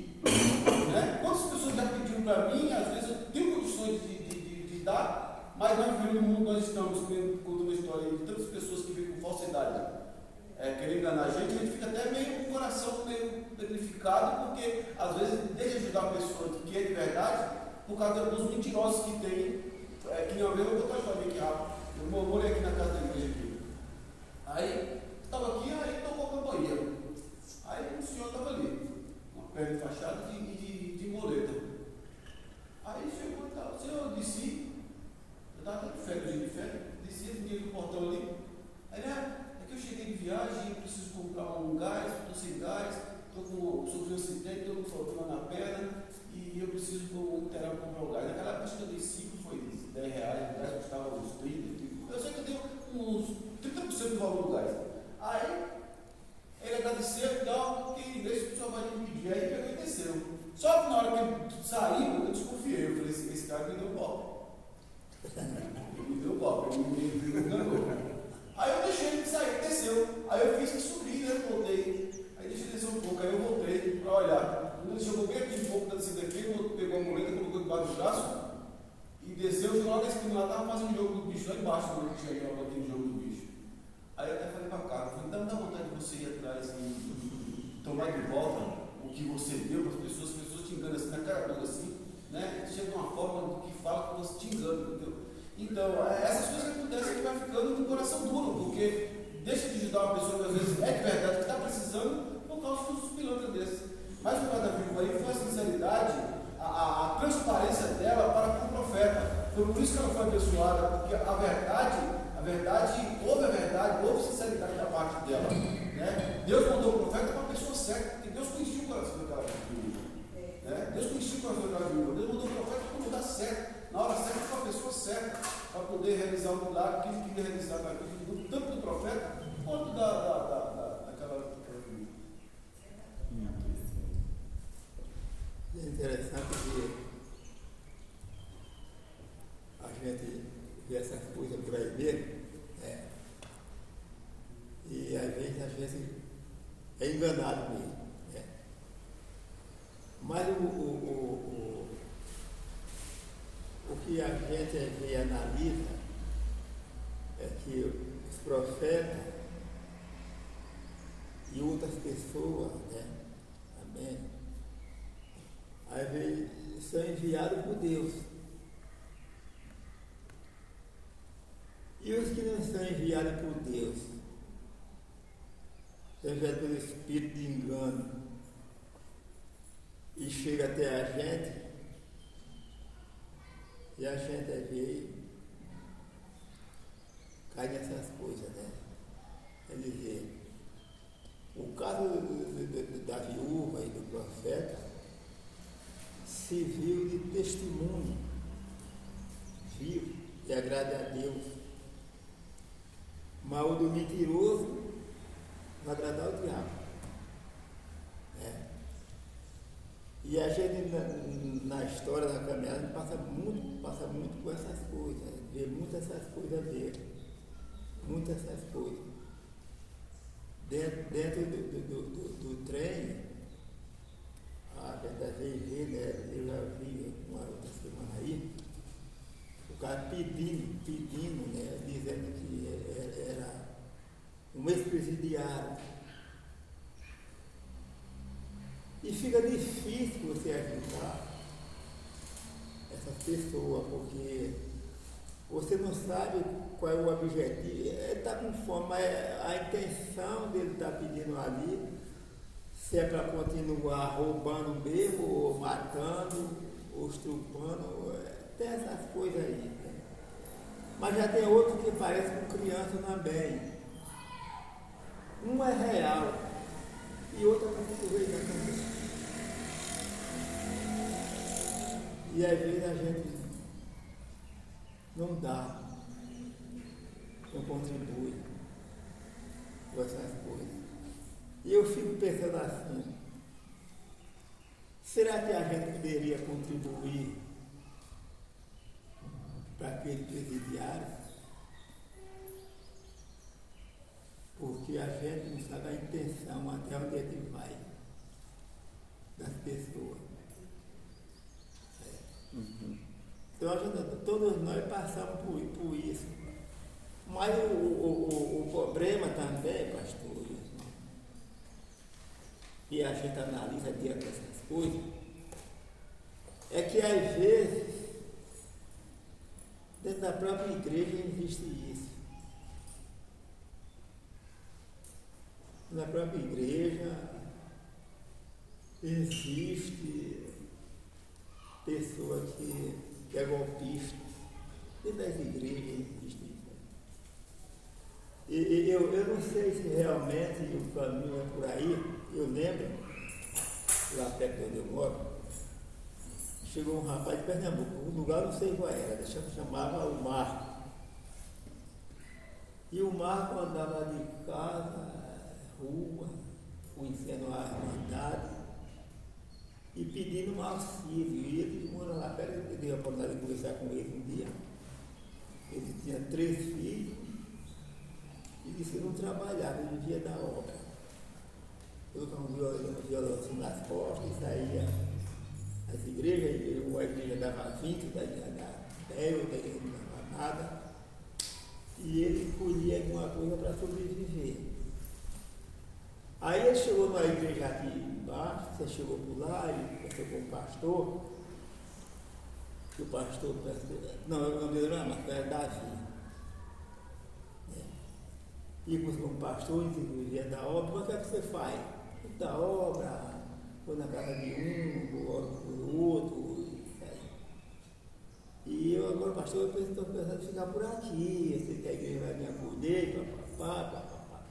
Né? Quantas pessoas já pediram para mim, às vezes eu tenho condições de dar, mas nós vivemos no mundo, nós estamos contando uma história de tantas pessoas que vivem com falsidade, querer enganar a gente fica até meio com o coração meio petrificado, porque às vezes deixa de ajudar a pessoa que é de verdade por causa dos mentirosos que tem. Que nem uma vez eu vou contar aqui rápido. Eu morei aqui na casa da igreja aqui. Aí, estava aqui, aí tocou a campainha. Aí o senhor estava ali, uma perna enfaixada de moleta. Aí chegou e tal, o senhor desci, eu estava de férias, dia de férias, desci, vinha do portão ali. Aí, é que eu cheguei de viagem, eu preciso comprar um gás, estou sem gás, sofri um acidente, estou com problema na perna e eu preciso comprar o gás. Naquela época acho que eu dei 5, foi R$10, o gás custava uns 30, eu sei que eu dei uns 30% do valor do gás. Aí ele agradeceu e tal, que deixa que o senhor vai me pedir. Aí pegou e desceu. Só que na hora que ele saiu, eu desconfiei. Eu falei, esse cara me deu um golpe. Ele me deu um golpe, ele me enganou. Aí eu deixei ele sair, desceu. Aí eu fiz que subir, né? Voltei. Aí deixei ele descer um pouco, aí eu voltei para olhar. Ele chegou bem aqui um pouco da descida aqui, pegou a muleta, colocou debaixo do braço e desceu, chegou lá na esquina, lá estava fazendo o jogo do bicho lá embaixo, quando eu tinha ido aqui no jogo do bicho. Aí eu até falei para cá, então dá vontade de você ir atrás e tomar de volta o que você deu para as pessoas te enganam assim na cara toda assim, né? Chega de uma forma que fala que você te engana, entendeu? Então, essas coisas que acontecem que vai ficando com o coração duro, porque deixa de ajudar uma pessoa que às vezes é de verdade, que está precisando, por causa dos pilantras desses. Mas o cada vivo aí foi a sinceridade, a transparência dela para com o profeta. Foi por isso que ela foi abençoada, porque houve sinceridade da parte dela. Né? Deus mandou o profeta para a pessoa certa, porque Deus conhecia o coração daquela viúva. Né? Deus conhecia o coração daquela viúva. Deus mandou o profeta para o lugar certo, na hora certa, para a pessoa certa, para poder realizar o milagre que ele queria realizar na vida, tanto do profeta quanto daquela viúva. É interessante que a gente vê essas coisas por aí mesmo, né? E às vezes a gente é enganado mesmo. Né? Mas o que a gente vê e analisa é que os profetas e outras pessoas, né? Amém? Às vezes são enviados por Deus. E os que não são enviados por Deus, são enviados pelo espírito de engano, e chega até a gente, e a gente às vezes cai nessas coisas, né? Quer dizer, o caso da viúva e do profeta serviu de testemunho vivo e agrada a Deus. Mas o do mentiroso vai agradar o diabo. E a gente na história da caminhada passa muito com essas coisas, vê muitas essas coisas dele. Muitas essas coisas. Dentro do trem, a gente às vezes vê, né? Eu já vi uma outra semana aí, o cara pedindo, né? Dizendo que era um ex-presidiário. E fica difícil você ajudar essas pessoas, porque você não sabe qual é o objetivo. Ele está com fome, mas a intenção dele estar pedindo ali, se é para continuar roubando mesmo, ou matando, ou estrupando, tem essas coisas aí. Né? Mas já tem outro que parece com criança também. Um é real e outro é muito doido também. E às vezes a gente não dá, não contribui com essas coisas. E eu fico pensando assim, será que a gente poderia contribuir para aquele presidiário? Porque a gente não sabe a intenção até onde é que vai das pessoas. Então todos nós passamos por isso. Mas o problema também, pastor, e a gente analisa diante dessas coisas, é que às vezes, dentro da própria igreja existe isso. Na própria igreja existe pessoa que é golpista. Dentro das igrejas existe isso. E eu não sei se realmente o caminho é por aí. Eu lembro, lá perto de onde eu moro, chegou um rapaz de Pernambuco, o lugar não sei qual era, chamava o Marco. E o Marco andava de casa, rua, conhecendo a irmandade e pedindo um auxílio. E ele mora lá perto, eu dei a oportunidade de conversar com ele um dia. Ele tinha 3 filhos e disse que não trabalhava, ele vivia da obra. Colocava um violão assim nas costas e saía às igrejas, a igreja dava 20, da igreja dava 10, outra igreja não dava nada. E ele colhia alguma coisa para sobreviver. Aí ele chegou numa igreja aqui embaixo, você chegou por lá e conversou com o pastor, que o pastor, não, eu não me lembro mais, era Davi. E com o pastor, dia da obra, mas o que é que você faz? Da obra, vou na casa de um, vou por outro. E eu agora, pastor, eu estou pensando em ficar por aqui, eu sei que a igreja vai me acolher, papapá.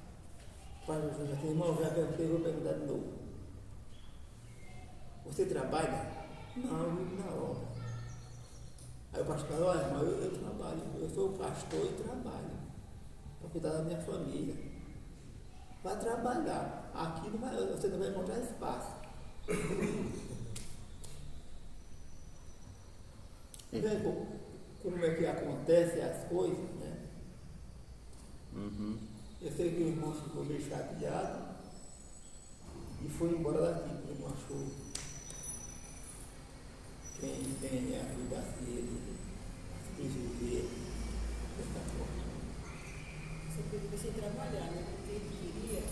Pai, eu já tenho irmão, já perguntei, vou perguntar de novo. Você trabalha? Não, eu vivo na obra. Aí o pastor falou, olha, irmão, eu trabalho, eu sou pastor e trabalho para cuidar da minha família. Vai trabalhar. Aqui não vai, você não vai encontrar espaço. Vendo como é que acontecem as coisas, né? Uhum. Eu sei que o irmão ficou meio chateado e foi embora daqui, porque não achou quem ajudasse ele a viver dessa forma. Você podia trabalhar, né? Porque ele queria,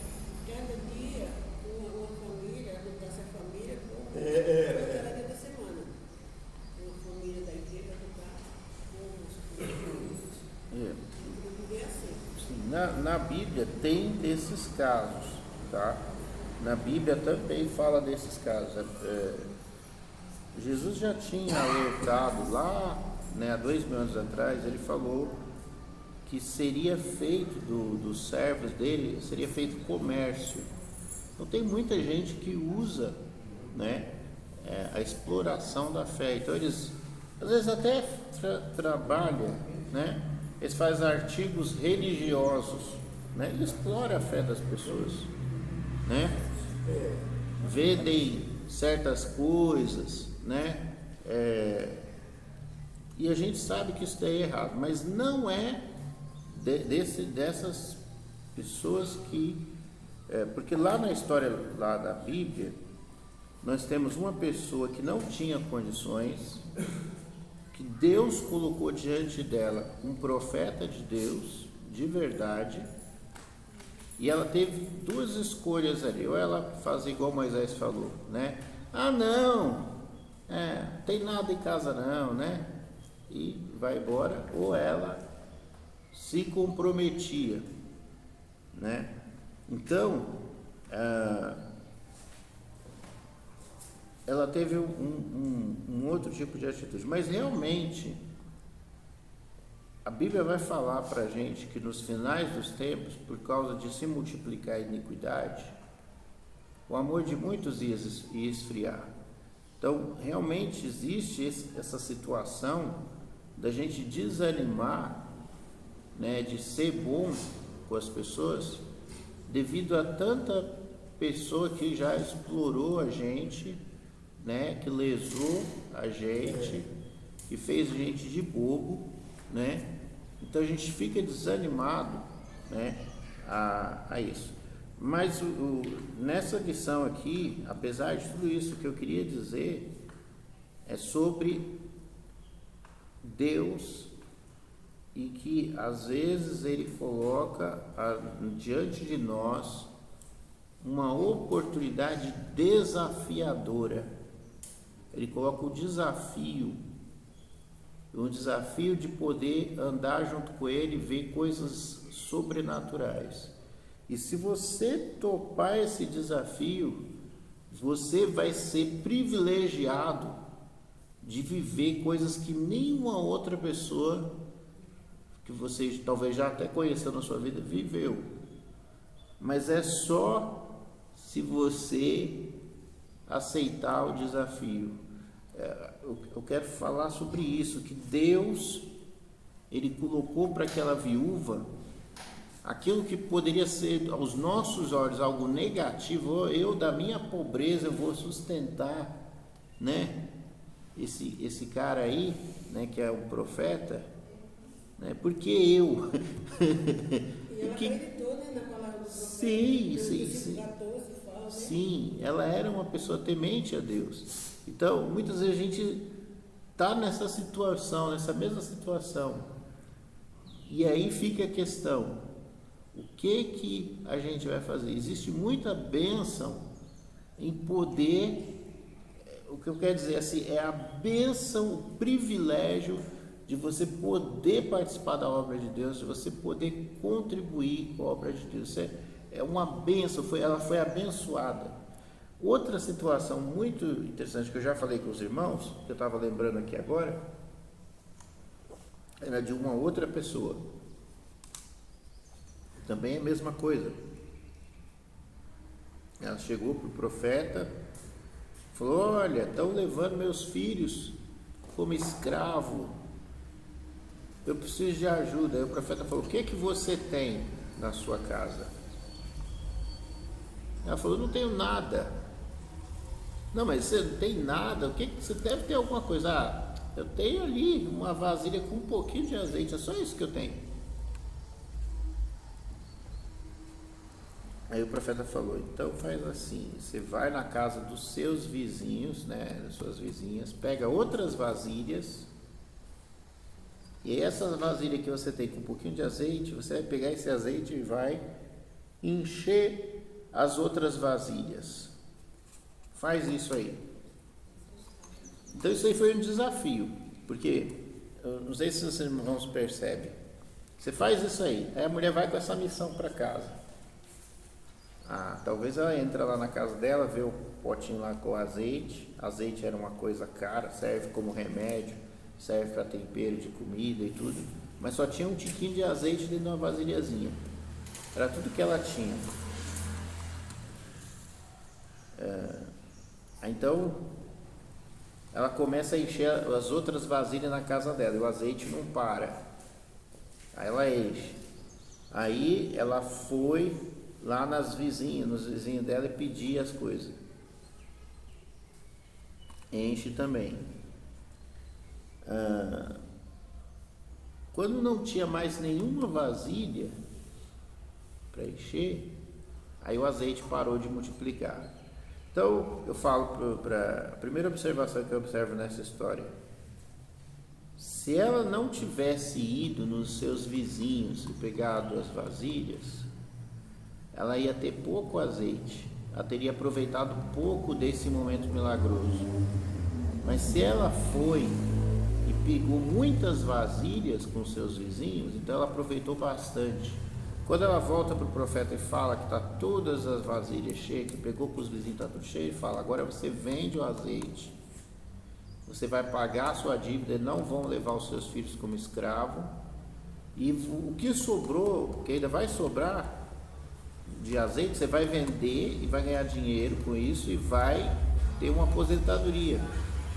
cada dia, uma família, adotar essa família com cada dia da semana. Uma família da igreja adotar com os filhos. Ele viver assim. Sim, na Bíblia tem desses casos, tá? Na Bíblia também fala desses casos. Jesus já tinha alertado lá, né, há 2000 anos atrás, ele falou que seria feito dos servos dele, seria feito comércio. Então tem muita gente que usa, né, a exploração da fé. Então eles, às vezes até trabalham, né, eles fazem artigos religiosos, né, e exploram a fé das pessoas, né, vendem certas coisas, né, e a gente sabe que isso daí é errado, mas não é dessas pessoas que, porque lá na história lá da Bíblia, nós temos uma pessoa que não tinha condições, que Deus colocou diante dela um profeta de Deus, de verdade, e ela teve 2 escolhas ali, ou ela fazia igual Moisés falou, né? Ah, não, tem nada em casa não, né? E vai embora, ou ela se comprometia, né? Então, ela teve um outro tipo de atitude, mas realmente a Bíblia vai falar para a gente que nos finais dos tempos, por causa de se multiplicar a iniquidade, o amor de muitos ia esfriar. Então, realmente existe essa situação da gente desanimar, né, de ser bom com as pessoas, devido a tanta pessoa que já explorou a gente, né, que lesou a gente, que fez a gente de bobo, né? Então a gente fica desanimado, né, a isso. Mas nessa lição aqui, apesar de tudo isso, que eu queria dizer é sobre Deus, e que às vezes Ele coloca diante de nós uma oportunidade desafiadora. Ele coloca o desafio, um desafio de poder andar junto com ele e ver coisas sobrenaturais. E se você topar esse desafio, você vai ser privilegiado de viver coisas que nenhuma outra pessoa que você talvez já até conheceu na sua vida viveu. Mas é só se você aceitar o desafio. Eu quero falar sobre isso, que Deus, Ele colocou para aquela viúva aquilo que poderia ser aos nossos olhos algo negativo. Eu da minha pobreza eu vou sustentar, né, esse cara aí, né, que é um profeta, né, porque eu E ela porque, acreditou, né, na palavra do profeta. sim, Versículo 14 fala, né? sim, ela era uma pessoa temente a Deus. Então muitas vezes a gente está nessa situação, nessa mesma situação, e aí fica a questão: o que a gente vai fazer? Existe muita bênção em poder, o que eu quero dizer assim, é a bênção, o privilégio de você poder participar da obra de Deus, de você poder contribuir com a obra de Deus. É uma bênção, ela foi abençoada. Outra situação muito interessante que eu já falei com os irmãos, que eu estava lembrando aqui agora, era de uma outra pessoa. Também é a mesma coisa. Ela chegou para o profeta, falou: olha, estão levando meus filhos como escravo, eu preciso de ajuda. Aí o profeta falou: o que você tem na sua casa? Ela falou: não tenho nada. Não, mas você não tem nada, o que você deve ter alguma coisa? Ah, eu tenho ali uma vasilha com um pouquinho de azeite, é só isso que eu tenho. Aí o profeta falou: então faz assim, você vai na casa dos seus vizinhos, né, das suas vizinhas, pega outras vasilhas, e essas vasilhas que você tem com um pouquinho de azeite, você vai pegar esse azeite e vai encher as outras vasilhas. Faz isso aí. Então isso aí foi um desafio, porque eu não sei se os irmãos percebem. Você faz isso aí a mulher vai com essa missão para casa. Talvez ela entra lá na casa dela, vê o potinho lá com azeite. Azeite era uma coisa cara, serve como remédio, serve para tempero de comida e tudo, mas só tinha um tiquinho de azeite dentro de uma vasilhazinha. Era tudo que ela tinha. Então ela começa a encher as outras vasilhas na casa dela, e o azeite não para. Aí ela enche. Aí ela foi lá nos vizinhos dela, e pedir as coisas. Enche também. Quando não tinha mais nenhuma vasilha para encher, aí o azeite parou de multiplicar. Então eu falo para a primeira observação que eu observo nessa história: se ela não tivesse ido nos seus vizinhos e pegado as vasilhas, ela ia ter pouco azeite, ela teria aproveitado pouco desse momento milagroso. Mas se ela foi e pegou muitas vasilhas com seus vizinhos, então ela aproveitou bastante. Quando ela volta para o profeta e fala que está todas as vasilhas cheias, que pegou com os vizinhos, está tudo cheio, ele fala: agora você vende o azeite, você vai pagar a sua dívida, não vão levar os seus filhos como escravo, e o que sobrou, que ainda vai sobrar de azeite, você vai vender e vai ganhar dinheiro com isso, e vai ter uma aposentadoria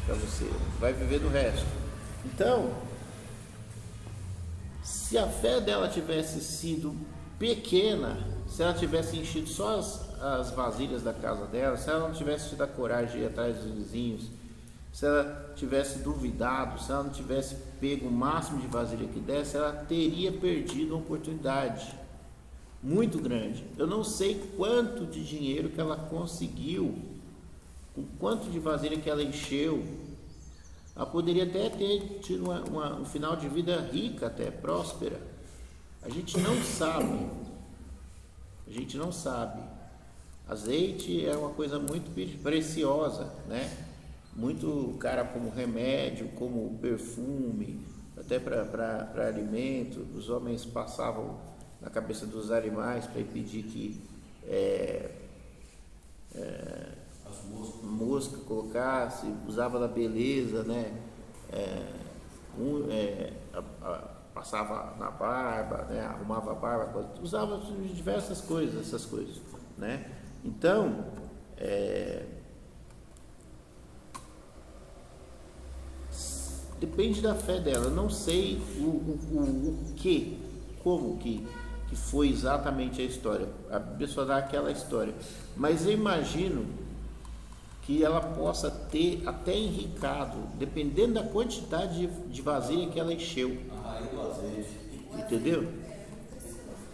para você, vai viver do resto. Então, se a fé dela tivesse sido pequena, se ela tivesse enchido só as vasilhas da casa dela, se ela não tivesse tido a coragem de ir atrás dos vizinhos, se ela tivesse duvidado, se ela não tivesse pego o máximo de vasilha que desse, ela teria perdido uma oportunidade muito grande. Eu não sei quanto de dinheiro que ela conseguiu, com quanto de vasilha que ela encheu. Ela poderia até ter tido um final de vida rica, até próspera. A gente não sabe. Azeite é uma coisa muito preciosa, né? Muito cara como remédio, como perfume, até para alimento. Os homens passavam na cabeça dos animais para impedir que mosca colocasse, usava da beleza, né? Passava na barba, né? Arrumava a barba, usava diversas coisas, essas coisas, né? Então, depende da fé dela. Eu não sei como que foi exatamente a história. A Bíblia só dá aquela história, mas eu imagino que ela possa ter até enricado, dependendo da quantidade de vasilha que ela encheu. A rainha do azeite. Entendeu?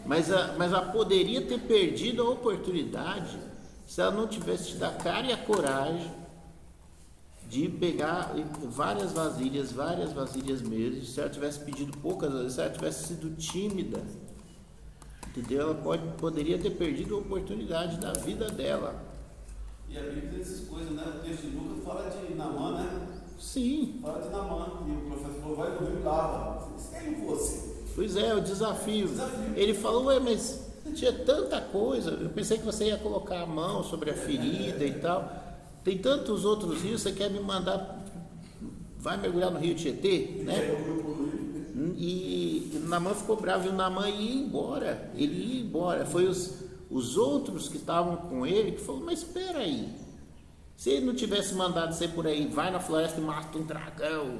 Mas ela poderia ter perdido a oportunidade se ela não tivesse tido a cara e a coragem de pegar várias vasilhas mesmo. Se ela tivesse pedido poucas vezes, se ela tivesse sido tímida, entendeu? Ela poderia ter perdido a oportunidade da vida dela. E a Bíblia tem essas coisas, né? O texto de Lucas fala de Naamã, né? Sim. Fala de Naamã, e o profeta falou, vai no rio e lava. Se ele fosse. Pois é, o desafio. Ele falou, mas tinha tanta coisa, eu pensei que você ia colocar a mão sobre a ferida e tal. Tem tantos outros rios, você quer me mandar, vai mergulhar no rio Tietê, né? E Naamã ficou bravo, e o Naamã ia embora, ele ia embora. Foi os outros que estavam com ele que falaram, mas espera aí, se ele não tivesse mandado você por aí, vai na floresta e mata um dragão,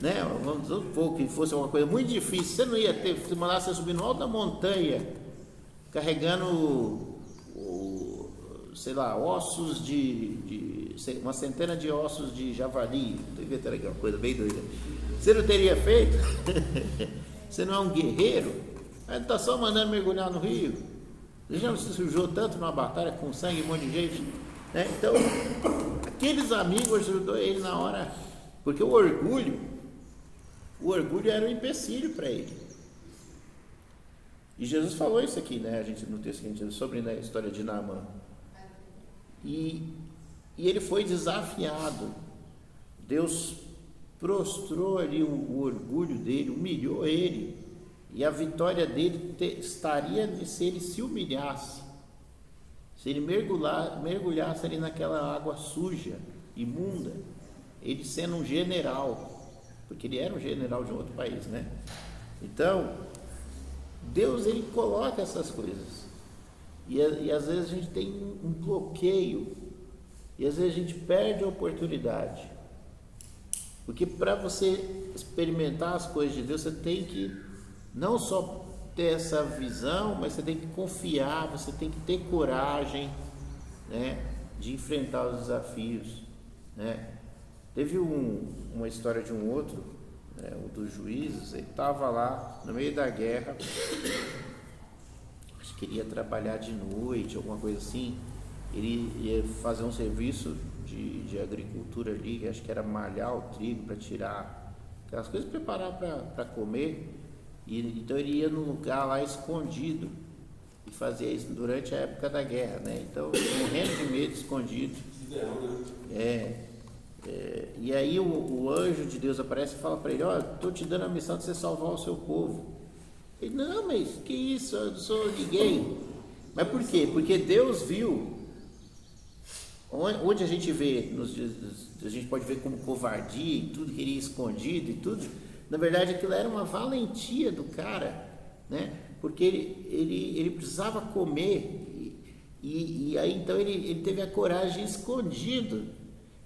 né? Vamos supor que fosse uma coisa muito difícil, você não ia ter, se mandasse você subir no alto da montanha, carregando, sei lá, ossos uma centena de ossos de javali, estou inventando aqui uma coisa bem doida, você não teria feito? Você não é um guerreiro? Aí está só mandando mergulhar no rio. Você já não se sujou tanto numa batalha com sangue, um monte de gente, né? Então, aqueles amigos ajudou ele na hora, porque o orgulho era um empecilho para ele. E Jesus falou isso aqui, né? No texto seguinte, sobre a história de Naamã. E ele foi desafiado. Deus prostrou ali o orgulho dele, humilhou ele. E a vitória dele estaria se ele se humilhasse, se ele mergulhasse ali naquela água suja, imunda, ele sendo um general, porque ele era um general de um outro país, né? Então, Deus, ele coloca essas coisas, e às vezes a gente tem um bloqueio, e às vezes a gente perde a oportunidade, porque para você experimentar as coisas de Deus, você tem que não só ter essa visão, mas você tem que confiar, você tem que ter coragem, né, de enfrentar os desafios, né? Teve uma história de um outro, né, o dos Juízes. Ele estava lá no meio da guerra, acho que queria trabalhar de noite, alguma coisa assim. Ele ia fazer um serviço de agricultura ali, acho que era malhar o trigo para tirar aquelas coisas, preparar para comer. Então ele ia num lugar lá escondido e fazia isso durante a época da guerra, né? Então, morrendo de medo, escondido. E aí o anjo de Deus aparece e fala para ele, estou te dando a missão de você salvar o seu povo. Ele, não, mas que isso, eu não sou ninguém. Mas por quê? Porque Deus viu, onde a gente vê, a gente pode ver como covardia e tudo, que ele ia escondido e tudo. Na verdade, aquilo era uma valentia do cara, né? Porque ele precisava comer, e aí então ele teve a coragem escondido,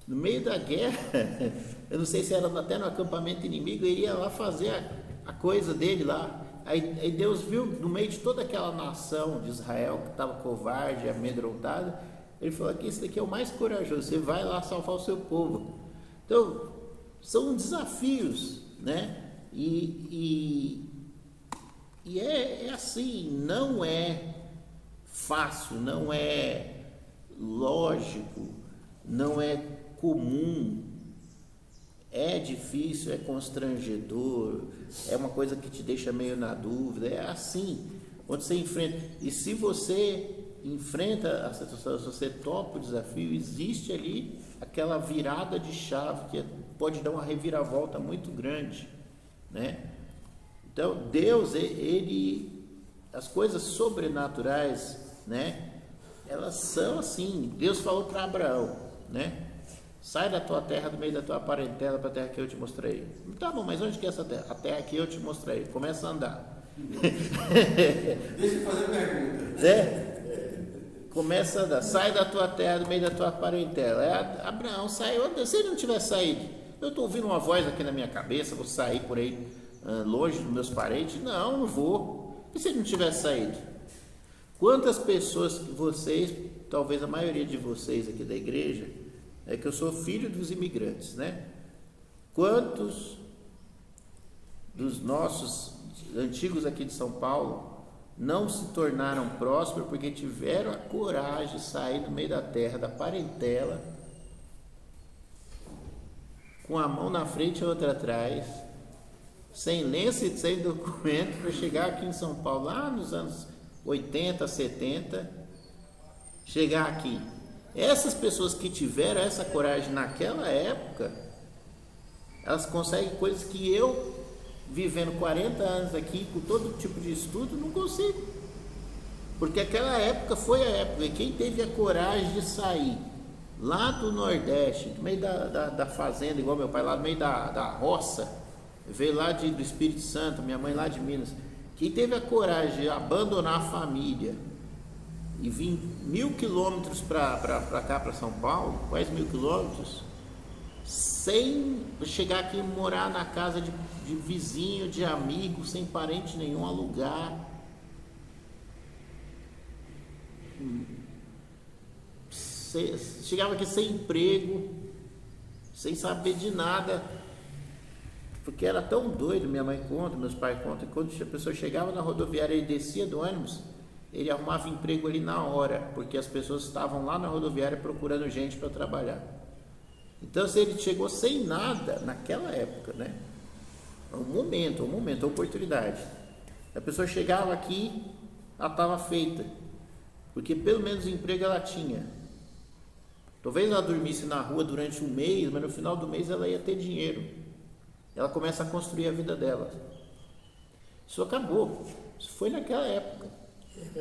no meio da guerra. Eu não sei se era até no acampamento inimigo, ele ia lá fazer a coisa dele lá. Aí Deus viu, no meio de toda aquela nação de Israel que estava covarde, amedrontada, ele falou que esse daqui é o mais corajoso, você vai lá salvar o seu povo. Então, são desafios, né? E é assim, não é fácil, não é lógico, não é comum, é difícil, é constrangedor, é uma coisa que te deixa meio na dúvida, é assim, quando você enfrenta. E se você enfrenta a situação, se você topa o desafio, existe ali aquela virada de chave que pode dar uma reviravolta muito grande, né? Então, Deus, as coisas sobrenaturais, né? Elas são assim. Deus falou para Abraão, né? Sai da tua terra, do meio da tua parentela, para a terra que eu te mostrei. Tá bom, mas onde que é essa terra? A terra que eu te mostrei. Começa a andar. Deixa eu fazer pergunta. Começa a andar. Sai da tua terra, do meio da tua parentela. Abraão saiu. Se ele não tivesse saído, eu estou ouvindo uma voz aqui na minha cabeça, vou sair por aí longe dos meus parentes. Não vou. E se ele não tivesse saído? Quantas pessoas que vocês, talvez a maioria de vocês aqui da igreja, é que eu sou filho dos imigrantes, né? Quantos dos nossos antigos aqui de São Paulo não se tornaram prósperos porque tiveram a coragem de sair do meio da terra, da parentela, com a mão na frente e a outra atrás, sem lenço e sem documento, para chegar aqui em São Paulo, lá nos anos 80, 70, chegar aqui. Essas pessoas que tiveram essa coragem naquela época, elas conseguem coisas que eu, vivendo 40 anos aqui, com todo tipo de estudo, não consigo. Porque aquela época foi a época, e quem teve a coragem de sair lá do Nordeste, no meio da fazenda, igual meu pai, lá no meio da roça, veio lá do Espírito Santo, minha mãe lá de Minas, quem teve a coragem de abandonar a família e vir 1.000 quilômetros para cá, para São Paulo, quase 1.000 quilômetros, sem chegar aqui e morar na casa de vizinho, de amigo, sem parente nenhum, alugar, chegava aqui sem emprego, sem saber de nada, porque era tão doido. Minha mãe conta, meus pais contam, que quando a pessoa chegava na rodoviária e descia do ônibus, ele arrumava emprego ali na hora, porque as pessoas estavam lá na rodoviária procurando gente para trabalhar. Então, se ele chegou sem nada naquela época, né? Um momento, a oportunidade. A pessoa chegava aqui, ela estava feita, porque pelo menos emprego ela tinha. Talvez ela dormisse na rua durante um mês, mas no final do mês ela ia ter dinheiro. Ela começa a construir a vida dela. Isso acabou. Isso foi naquela época.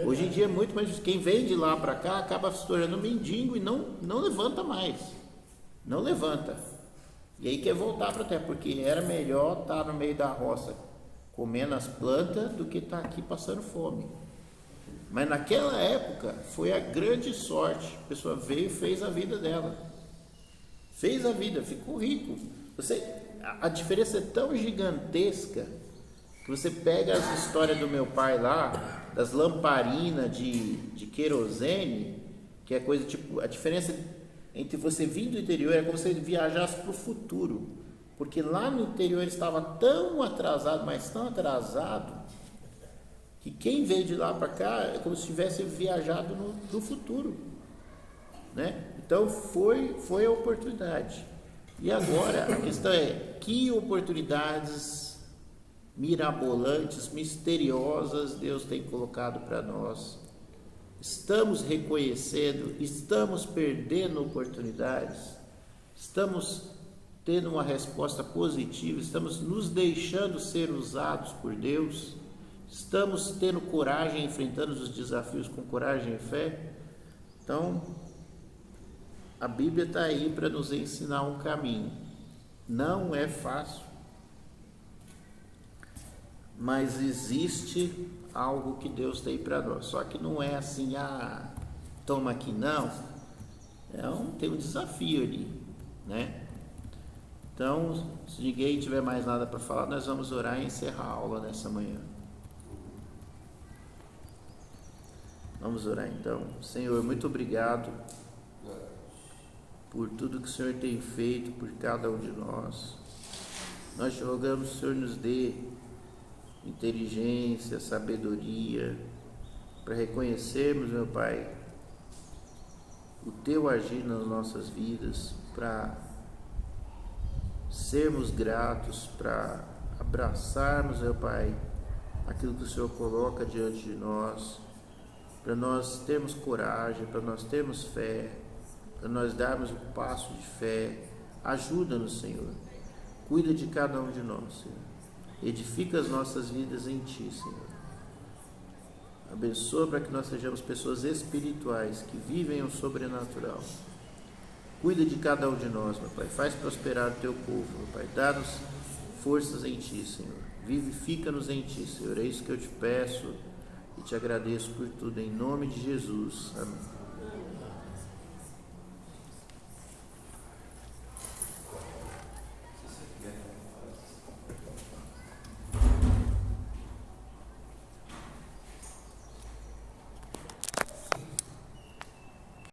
Hoje em dia é muito mais difícil. Quem vem de lá para cá acaba se tornando mendigo e não levanta mais. Não levanta. E aí quer voltar para a terra, porque era melhor estar no meio da roça comendo as plantas do que estar aqui passando fome. Mas naquela época foi a grande sorte. A pessoa veio e fez a vida dela. Fez a vida, ficou rico. A diferença é tão gigantesca que você pega as histórias do meu pai lá, das lamparinas de querosene, que é coisa tipo, a diferença entre você vir do interior é como se você viajasse para o futuro, porque lá no interior ele estava tão atrasado, mas tão atrasado, que quem veio de lá para cá é como se tivesse viajado no futuro, né? Então foi a oportunidade. E agora a questão é, que oportunidades mirabolantes, misteriosas Deus tem colocado para nós? Estamos reconhecendo, estamos perdendo oportunidades, estamos tendo uma resposta positiva, estamos nos deixando ser usados por Deus, estamos tendo coragem, enfrentando os desafios com coragem e fé. Então, a Bíblia está aí para nos ensinar um caminho. Não é fácil, mas existe algo que Deus tem para nós. Só que não é assim, toma aqui, não. Tem um desafio ali, né? Então, se ninguém tiver mais nada para falar, nós vamos orar e encerrar a aula nessa manhã. Vamos orar então. Senhor, muito obrigado por tudo que o Senhor tem feito por cada um de nós. Nós te rogamos, o Senhor nos dê inteligência, sabedoria, para reconhecermos, meu Pai, o Teu agir nas nossas vidas, para sermos gratos, para abraçarmos, meu Pai, aquilo que o Senhor coloca diante de nós, para nós termos coragem, para nós termos fé, para nós darmos um passo de fé. Ajuda-nos, Senhor. Cuida de cada um de nós, Senhor. Edifica as nossas vidas em Ti, Senhor. Abençoa para que nós sejamos pessoas espirituais que vivem o sobrenatural. Cuida de cada um de nós, meu Pai. Faz prosperar o Teu povo, meu Pai. Dá-nos forças em Ti, Senhor. Vivifica-nos em Ti, Senhor. É isso que eu te peço e te agradeço por tudo. Em nome de Jesus. Amém.